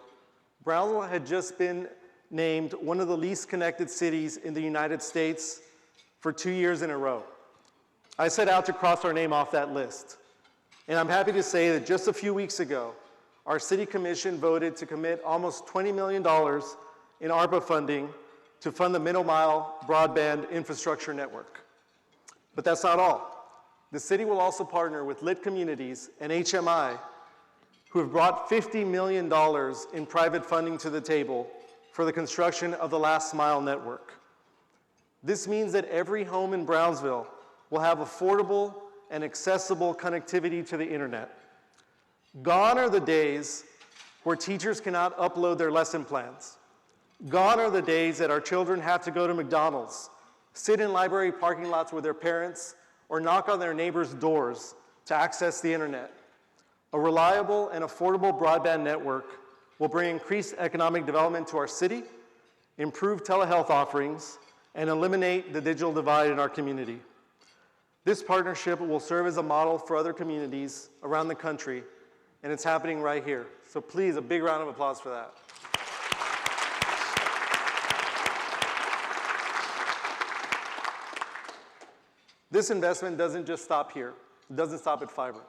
Brownsville had just been named one of the least connected cities in the United States for 2 years in a row. I set out to cross our name off that list. And I'm happy to say that just a few weeks ago, our city commission voted to commit almost $20 million in ARPA funding to fund the middle mile broadband infrastructure network. But that's not all. The city will also partner with Lit Communities and HMI, who have brought $50 million in private funding to the table for the construction of the last mile network. This means that every home in Brownsville will have affordable and accessible connectivity to the internet. Gone are the days where teachers cannot upload their lesson plans. Gone are the days that our children have to go to McDonald's, sit in library parking lots with their parents, or knock on their neighbors' doors to access the internet. A reliable and affordable broadband network will bring increased economic development to our city, improve telehealth offerings, and eliminate the digital divide in our community. This partnership will serve as a model for other communities around the country, and it's happening right here. So please, a big round of applause for that. This investment doesn't just stop here. It doesn't stop at fiber.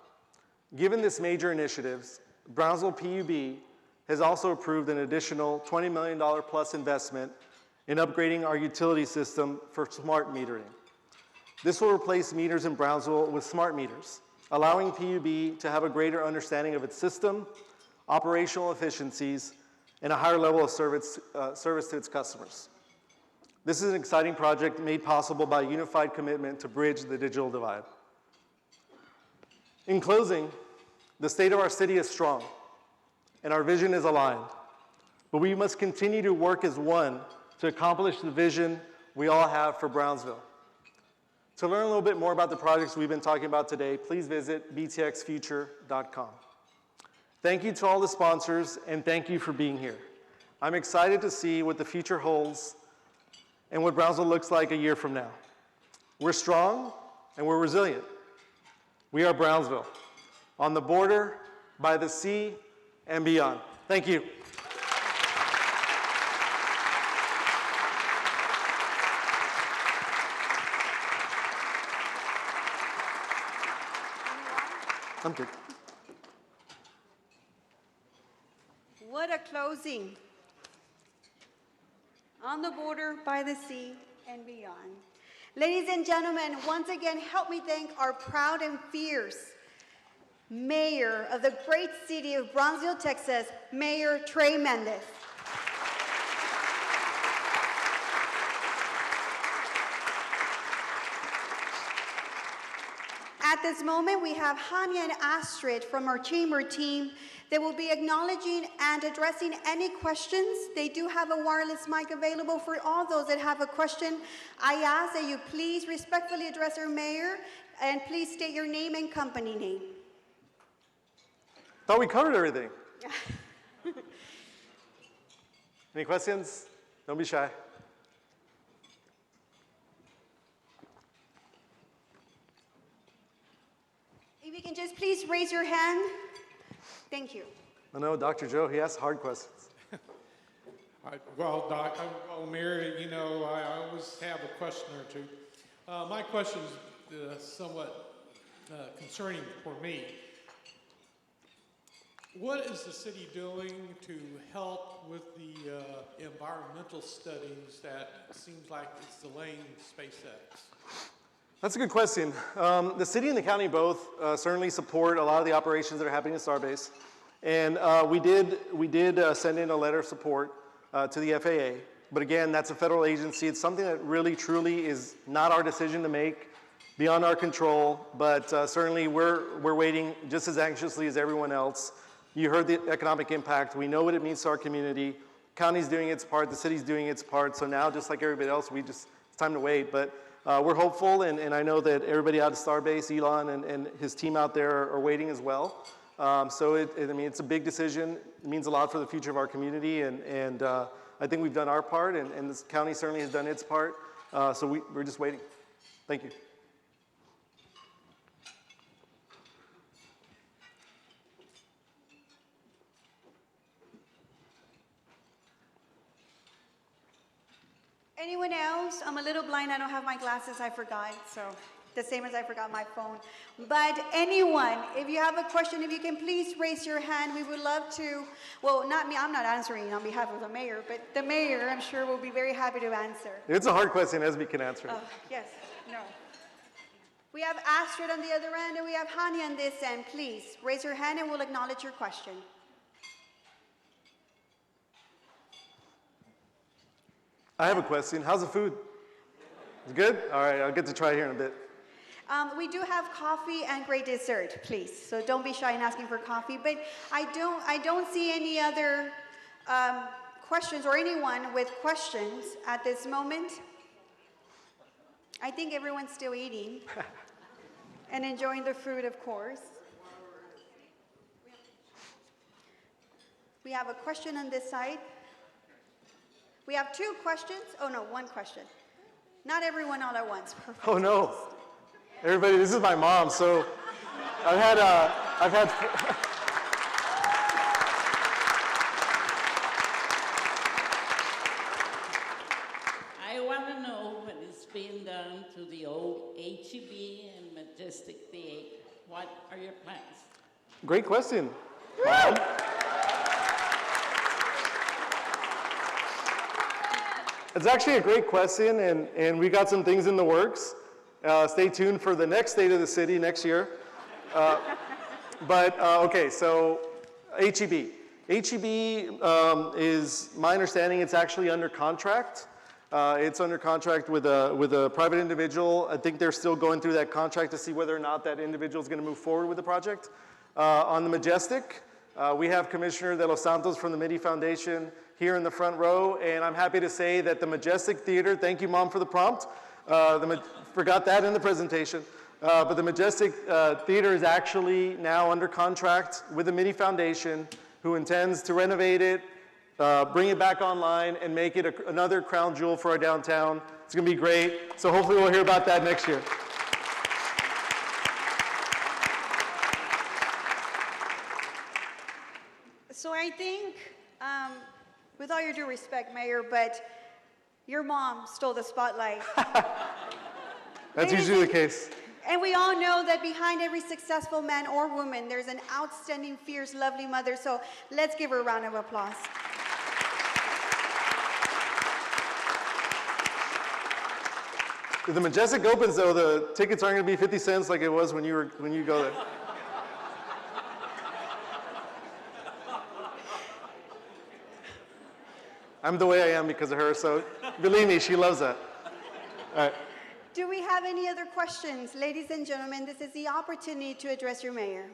Given this major initiatives, Brownsville PUB has also approved an additional $20 million plus investment in upgrading our utility system for smart metering. This will replace meters in Brownsville with smart meters, allowing PUB to have a greater understanding of its system, operational efficiencies, and a higher level of service to its customers. This is an exciting project made possible by a unified commitment to bridge the digital divide. In closing, the state of our city is strong, and our vision is aligned. But we must continue to work as one to accomplish the vision we all have for Brownsville. To learn a little bit more about the projects we've been talking about today, please visit btxfuture.com. Thank you to all the sponsors, and thank you for being here. I'm excited to see what the future holds and what Brownsville looks like a year from now. We're strong and we're resilient. We are Brownsville, on the border, by the sea, and beyond. Thank you. I'm good. What a closing. On the border, by the sea, and beyond. Ladies and gentlemen, once again, help me thank our proud and fierce Mayor of the great city of Brownsville, Texas, Mayor Trey Mendez. At this moment, we have Hania and Astrid from our chamber team. They will be acknowledging and addressing any questions. They do have a wireless mic available for all those that have a question. I ask that you please respectfully address our mayor and please state your name and company name. Thought we covered everything. Any questions? Don't be shy. If you can just please raise your hand. Thank you. I know Dr. Joe, he asks hard questions. Well, Mayor, you know, I always have a question or two. My question is somewhat concerning for me. What is the city doing to help with the environmental studies that seems like it's delaying SpaceX? That's a good question. The city and the county both certainly support a lot of the operations that are happening at Starbase. And we did send in a letter of support to the FAA. But again, that's a federal agency. It's something that really, truly is not our decision to make, beyond our control. But certainly we're waiting just as anxiously as everyone else. You heard the economic impact. We know what it means to our community. County's doing its part. The city's doing its part. So now, just like everybody else, it's time to wait. But we're hopeful, and I know that everybody out of Starbase, Elon and his team out there are waiting as well. So it's a big decision. It means a lot for the future of our community, and I think we've done our part, and this county certainly has done its part. So we're just waiting. Thank you. Anyone else? I'm a little blind. I don't have my glasses. I forgot. So The same as I forgot my phone. But anyone, if you have a question, if you can please raise your hand, we would love to, well, not me, I'm not answering on behalf of the mayor, but the mayor, I'm sure, will be very happy to answer. It's a hard question, Esme can answer it. Yes, no. We have Astrid on the other end, and we have Hani on this end. Please, raise your hand and we'll acknowledge your question. I have a question. How's the food? It's good? All right, I'll get to try it here in a bit. We do have coffee and great dessert, please. So don't be shy in asking for coffee. But I don't see any other questions or anyone with questions at this moment. I think everyone's still eating and enjoying the food, of course. We have a question on this side. We have two questions. Oh no, one question. Not everyone all at once. Perfect. Oh no. Everybody, this is my mom, so I've had I want to know what is being done to the old HEB and Majestic Theater. What are your plans? Great question, Mom. It's actually a great question, and we got some things in the works. Stay tuned for the next State of the City next year. Okay, so HEB. HEB is, my understanding, it's actually under contract. It's under contract with a private individual. I think they're still going through that contract to see whether or not that individual is going to move forward with the project. On the Majestic, we have Commissioner De Los Santos from the Midi Foundation here in the front row, and I'm happy to say that the Majestic Theater, thank you, Mom, for the prompt. Forgot that in the presentation. But the Majestic Theater is actually now under contract with the Midi Foundation, who intends to renovate it, bring it back online, and make it another crown jewel for our downtown. It's going to be great. So hopefully we'll hear about that next year. So I think, with all your due respect, Mayor, but your mom stole the spotlight. That's usually the case. And we all know that behind every successful man or woman, there's an outstanding, fierce, lovely mother. So let's give her a round of applause. If the Majestic opens, though, the tickets aren't going to be 50 cents like it was when you go there. I'm the way I am because of her, so believe me, she loves that. All right. Do we have any other questions? Ladies and gentlemen, this is the opportunity to address your mayor.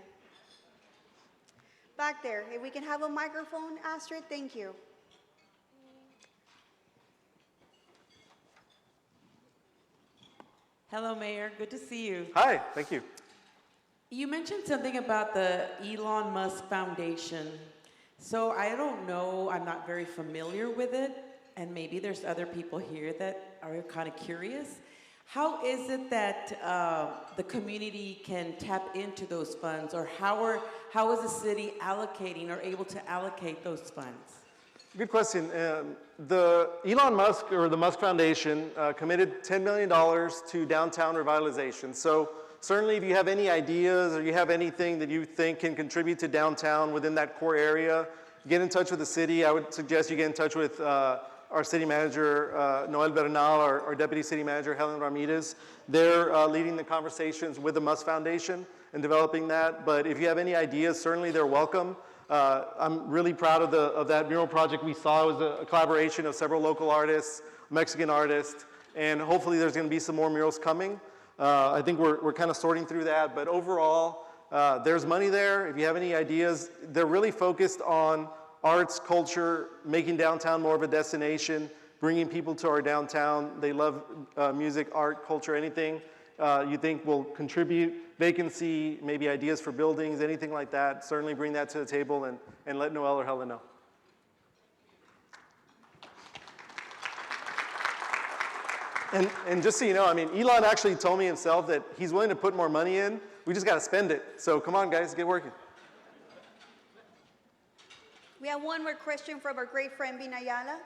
Back there, if we can have a microphone, Astrid, thank you. Hello, Mayor. Good to see you. Hi, thank you. You mentioned something about the Elon Musk Foundation. So I don't know, I'm not very familiar with it, and maybe there's other people here that are kind of curious. How is it that the community can tap into those funds, or how is the city allocating or able to allocate those funds? Good question. The Elon Musk, or the Musk Foundation, committed $10 million to downtown revitalization. So certainly if you have any ideas or you have anything that you think can contribute to downtown within that core area, get in touch with the city. I would suggest you get in touch with our city manager, Noel Bernal, our deputy city manager, Helen Ramirez. They're leading the conversations with the Musk Foundation and developing that. But if you have any ideas, certainly they're welcome. I'm really proud of that mural project we saw. It was a collaboration of several local artists, Mexican artists, and hopefully there's going to be some more murals coming. I think we're kind of sorting through that, but overall, there's money there. If you have any ideas, they're really focused on arts, culture, making downtown more of a destination, bringing people to our downtown. They love music, art, culture, anything you think will contribute. Vacancy, maybe ideas for buildings, anything like that. Certainly bring that to the table and let Noel or Helen know. And just so you know, I mean, Elon actually told me himself that he's willing to put more money in. We just got to spend it. So come on, guys, get working. We have one more question from our great friend, Vida Ayala.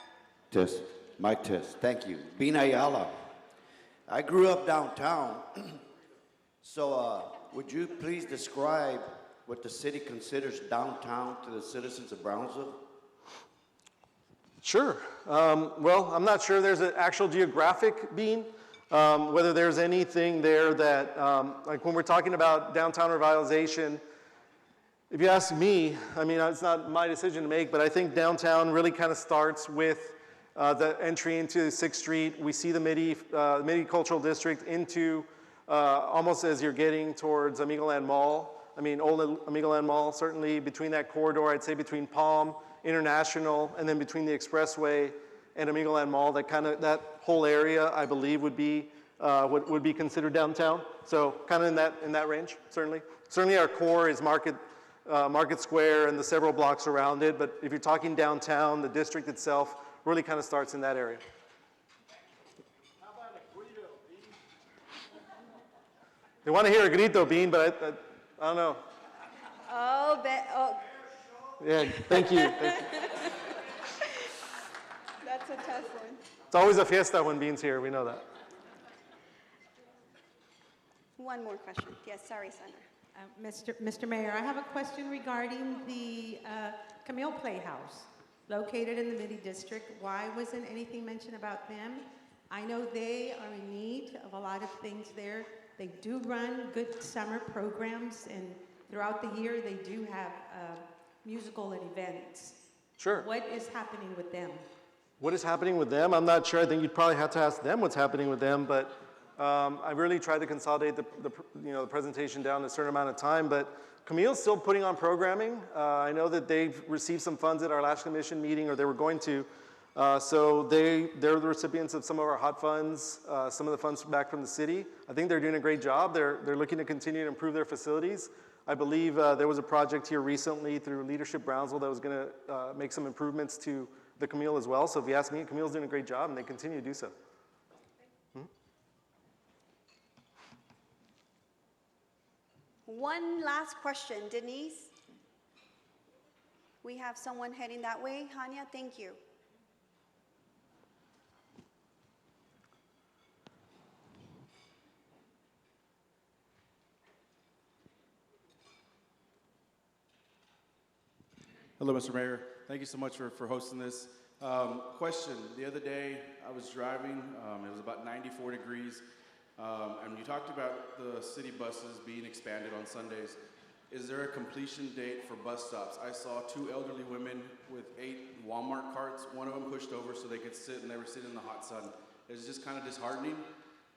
Test, mic test, thank you. Buena Ayala. I grew up downtown, So, would you please describe what the city considers downtown to the citizens of Brownsville? Sure. Well, I'm not sure there's an actual geographic being, whether there's anything there that, like when we're talking about downtown revitalization, if you ask me, I mean, it's not my decision to make, but I think downtown really kind of starts with the entry into 6th Street. We see the Midi Cultural District into almost as you're getting towards Amigoland Mall. I mean, old Amigoland Mall, certainly between that corridor, I'd say between Palm, International, and then between the Expressway and Amigoland Mall, that whole area, I believe, would be would be considered downtown. So kind of in that range, certainly. Certainly our core is Market Square and the several blocks around it, but if you're talking downtown, the district itself really kind of starts in that area. They want to hear a grito, Bean, but I don't know. Oh. Yeah, thank you. That's a tough one. It's always a fiesta when Bean's here, we know that. One more question. Yes, sorry, Sandra. Mr. Mayor, I have a question regarding the Camille Playhouse located in the Midi District. Why wasn't anything mentioned about them? I know they are in need of a lot of things there. They do run good summer programs, and throughout the year they do have musical and events. Sure. What is happening with them? What is happening with them? I'm not sure. I think you'd probably have to ask them what's happening with them, but I really tried to consolidate the presentation down a certain amount of time, but Camille's still putting on programming. I know that they've received some funds at our last commission meeting, or they were going to. So they're the recipients of some of our hot funds, some of the funds back from the city. I think they're doing a great job. They're looking to continue to improve their facilities. I believe there was a project here recently through Leadership Brownsville that was going to make some improvements to the Camille as well. So if you ask me, Camille's doing a great job, and they continue to do so. One last question, Denise. We have someone heading that way. Hania, thank you. Hello, Mr. Mayor. Thank you so much for hosting this. Question, the other day I was driving, it was about 94 degrees, and you talked about the city buses being expanded on Sundays. Is there a completion date for bus stops? I saw 2 elderly women with 8 Walmart carts, one of them pushed over so they could sit, and they were sitting in the hot sun. It's just kind of disheartening.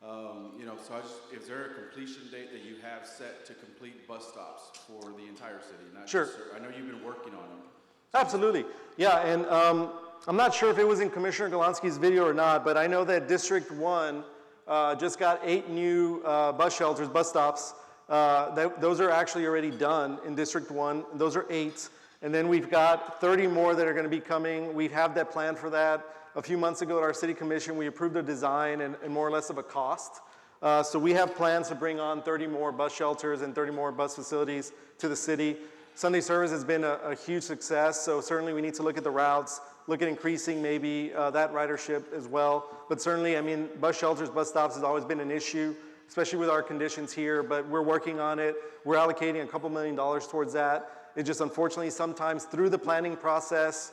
So is there a completion date that you have set to complete bus stops for the entire city? Sure. I know you've been working on them. Absolutely. Yeah, and I'm not sure if it was in Commissioner Golonsky's video or not, but I know that District 1 just got 8 new bus shelters, bus stops. Those are actually already done in District 1. Those are 8. And then we've got 30 more that are going to be coming. We have that plan for that. A few months ago at our city commission, we approved a design and more or less of a cost. So we have plans to bring on 30 more bus shelters and 30 more bus facilities to the city. Sunday service has been a huge success, so certainly we need to look at the routes, look at increasing maybe that ridership as well. But certainly, I mean, bus shelters, bus stops has always been an issue, especially with our conditions here, but we're working on it. We're allocating a couple $1 million towards that. It just unfortunately sometimes through the planning process,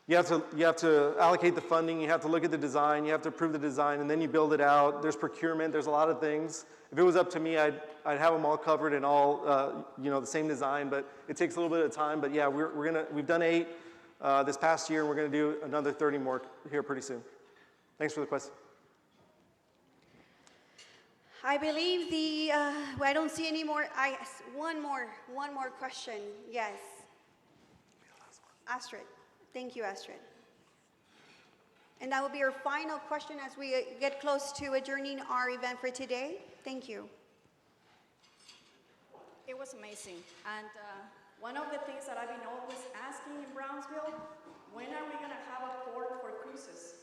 you have to allocate the funding, you have to look at the design, you have to approve the design, and then you build it out. There's procurement, there's a lot of things. If it was up to me, I'd have them all covered and all, the same design, but it takes a little bit of time. But yeah, we've done 8 this past year, and we're gonna do another 30 more here pretty soon. Thanks for the question. I believe I don't see any more. One more question. Yes. Astrid. Thank you, Astrid. And that will be our final question as we get close to adjourning our event for today. Thank you. It was amazing. And one of the things that I've been always asking in Brownsville, when are we going to have a port for cruises?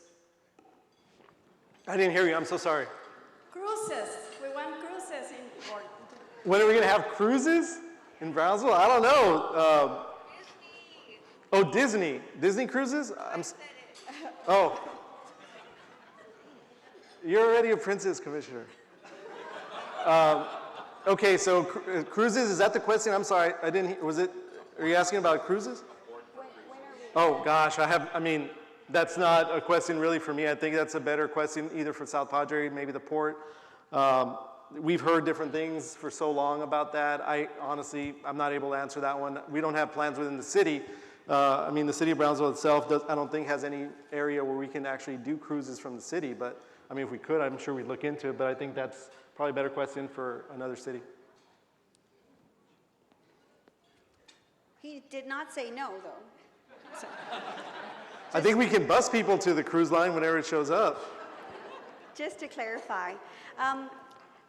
I didn't hear you, I'm so sorry. Cruises. We want cruises in port. When are we gonna have cruises in Brownsville? I don't know. Disney. Disney cruises? Oh. You're already a princess, Commissioner. Okay, so cruises, is that the question? I'm sorry, I didn't hear, are you asking about cruises? Oh, gosh, that's not a question really for me. I think that's a better question either for South Padre, maybe the port. We've heard different things for so long about that. I'm not able to answer that one. We don't have plans within the city. The city of Brownsville itself, I don't think has any area where we can actually do cruises from the city, but if we could, I'm sure we'd look into it, but I think that's probably a better question for another city. He did not say no, though. So, I think we can bus people to the cruise line whenever it shows up. just to clarify,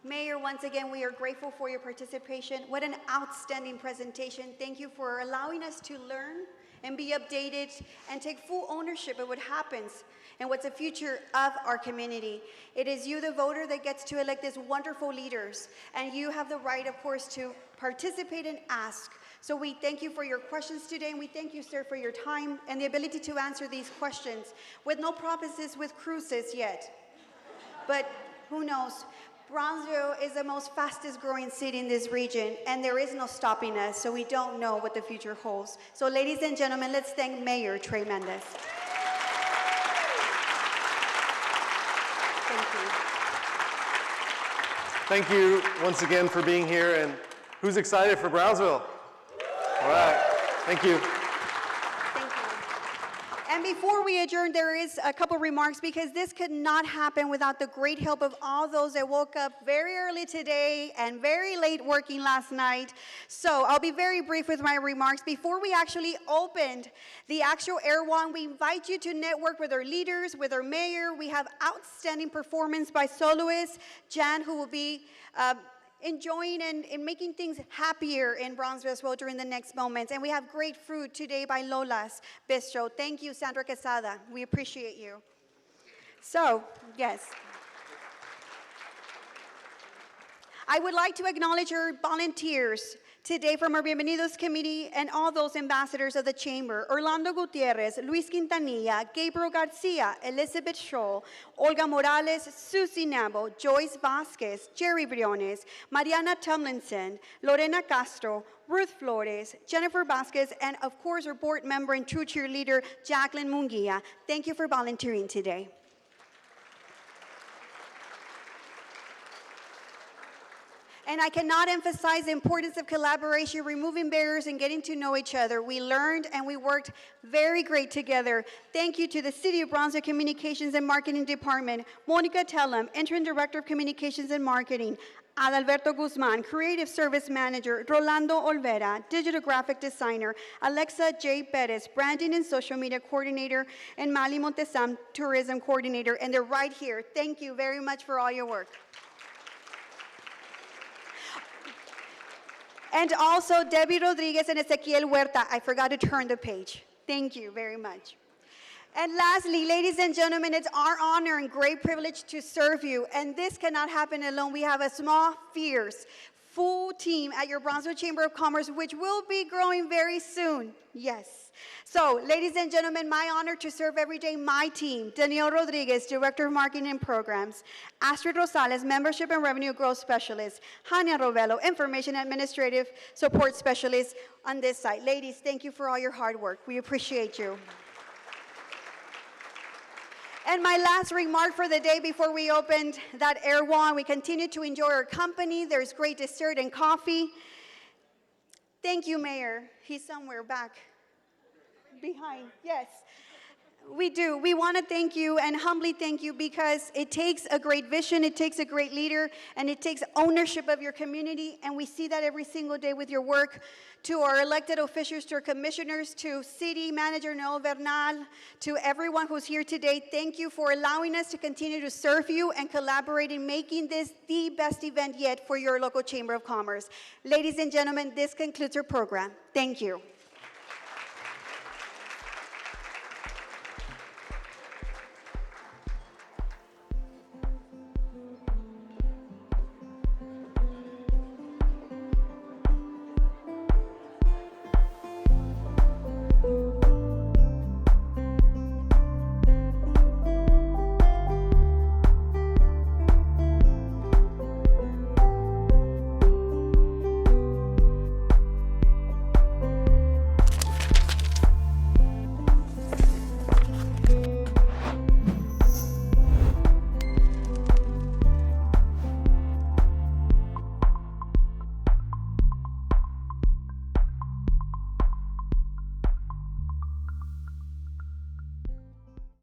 Mayor, once again, we are grateful for your participation. What an outstanding presentation. Thank you for allowing us to learn and be updated and take full ownership of what happens and what's the future of our community. It is you, the voter, that gets to elect these wonderful leaders, and you have the right, of course, to participate and ask. So we thank you for your questions today, and we thank you, sir, for your time and the ability to answer these questions with no promises with cruises yet. But who knows? Brownsville is the most fastest growing city in this region, and there is no stopping us, so we don't know what the future holds. So ladies and gentlemen, let's thank Mayor Trey Mendez. Thank you. Thank you once again for being here, and who's excited for Brownsville? All right, thank you. And before we adjourn, there is a couple remarks, because this could not happen without the great help of all those that woke up very early today and very late working last night. So I'll be very brief with my remarks. Before we actually opened the actual Air One, we invite you to network with our leaders, with our mayor. We have outstanding performance by soloist Jan, who will be enjoying and making things happier in Brownsville as well during the next moments. And we have great food today by Lola's Bistro. Thank you, Sandra Quesada. We appreciate you. So, yes. I would like to acknowledge our volunteers today from our Bienvenidos Committee and all those ambassadors of the Chamber: Orlando Gutierrez, Luis Quintanilla, Gabriel Garcia, Elizabeth Scholl, Olga Morales, Susie Nabo, Joyce Vasquez, Jerry Briones, Mariana Tomlinson, Lorena Castro, Ruth Flores, Jennifer Vasquez, and of course our board member and true cheerleader, Jacqueline Munguia. Thank you for volunteering today. And I cannot emphasize the importance of collaboration, removing barriers, and getting to know each other. We learned and we worked very great together. Thank you to the City of Brownsville Communications and Marketing Department, Monica Tellam, Interim Director of Communications and Marketing, Adalberto Guzman, Creative Service Manager, Rolando Olvera, Digital Graphic Designer, Alexa J. Perez, Branding and Social Media Coordinator, and Mali Montesam, Tourism Coordinator. And they're right here. Thank you very much for all your work. And also Debbie Rodriguez and Ezequiel Huerta. I forgot to turn the page. Thank you very much. And lastly, ladies and gentlemen, it's our honor and great privilege to serve you. And this cannot happen alone. We have a small, fierce, full team at your Brownsville Chamber of Commerce, which will be growing very soon. Yes. So, ladies and gentlemen, my honor to serve every day my team: Danielle Rodriguez, Director of Marketing and Programs; Astrid Rosales, Membership and Revenue Growth Specialist; Hania Rovello, Information Administrative Support Specialist on this side. Ladies, thank you for all your hard work. We appreciate you. And my last remark for the day before we opened that Air One: we continue to enjoy our company. There's great dessert and coffee. Thank you, Mayor. He's somewhere back behind. Yes, we do. We want to thank you and humbly thank you, because it takes a great vision, it takes a great leader, and it takes ownership of your community. And we see that every single day with your work. To our elected officials, to our commissioners, to City Manager Noel Bernal, to everyone who's here today, thank you for allowing us to continue to serve you and collaborate in making this the best event yet for your local Chamber of Commerce. Ladies and gentlemen, this concludes our program. Thank you.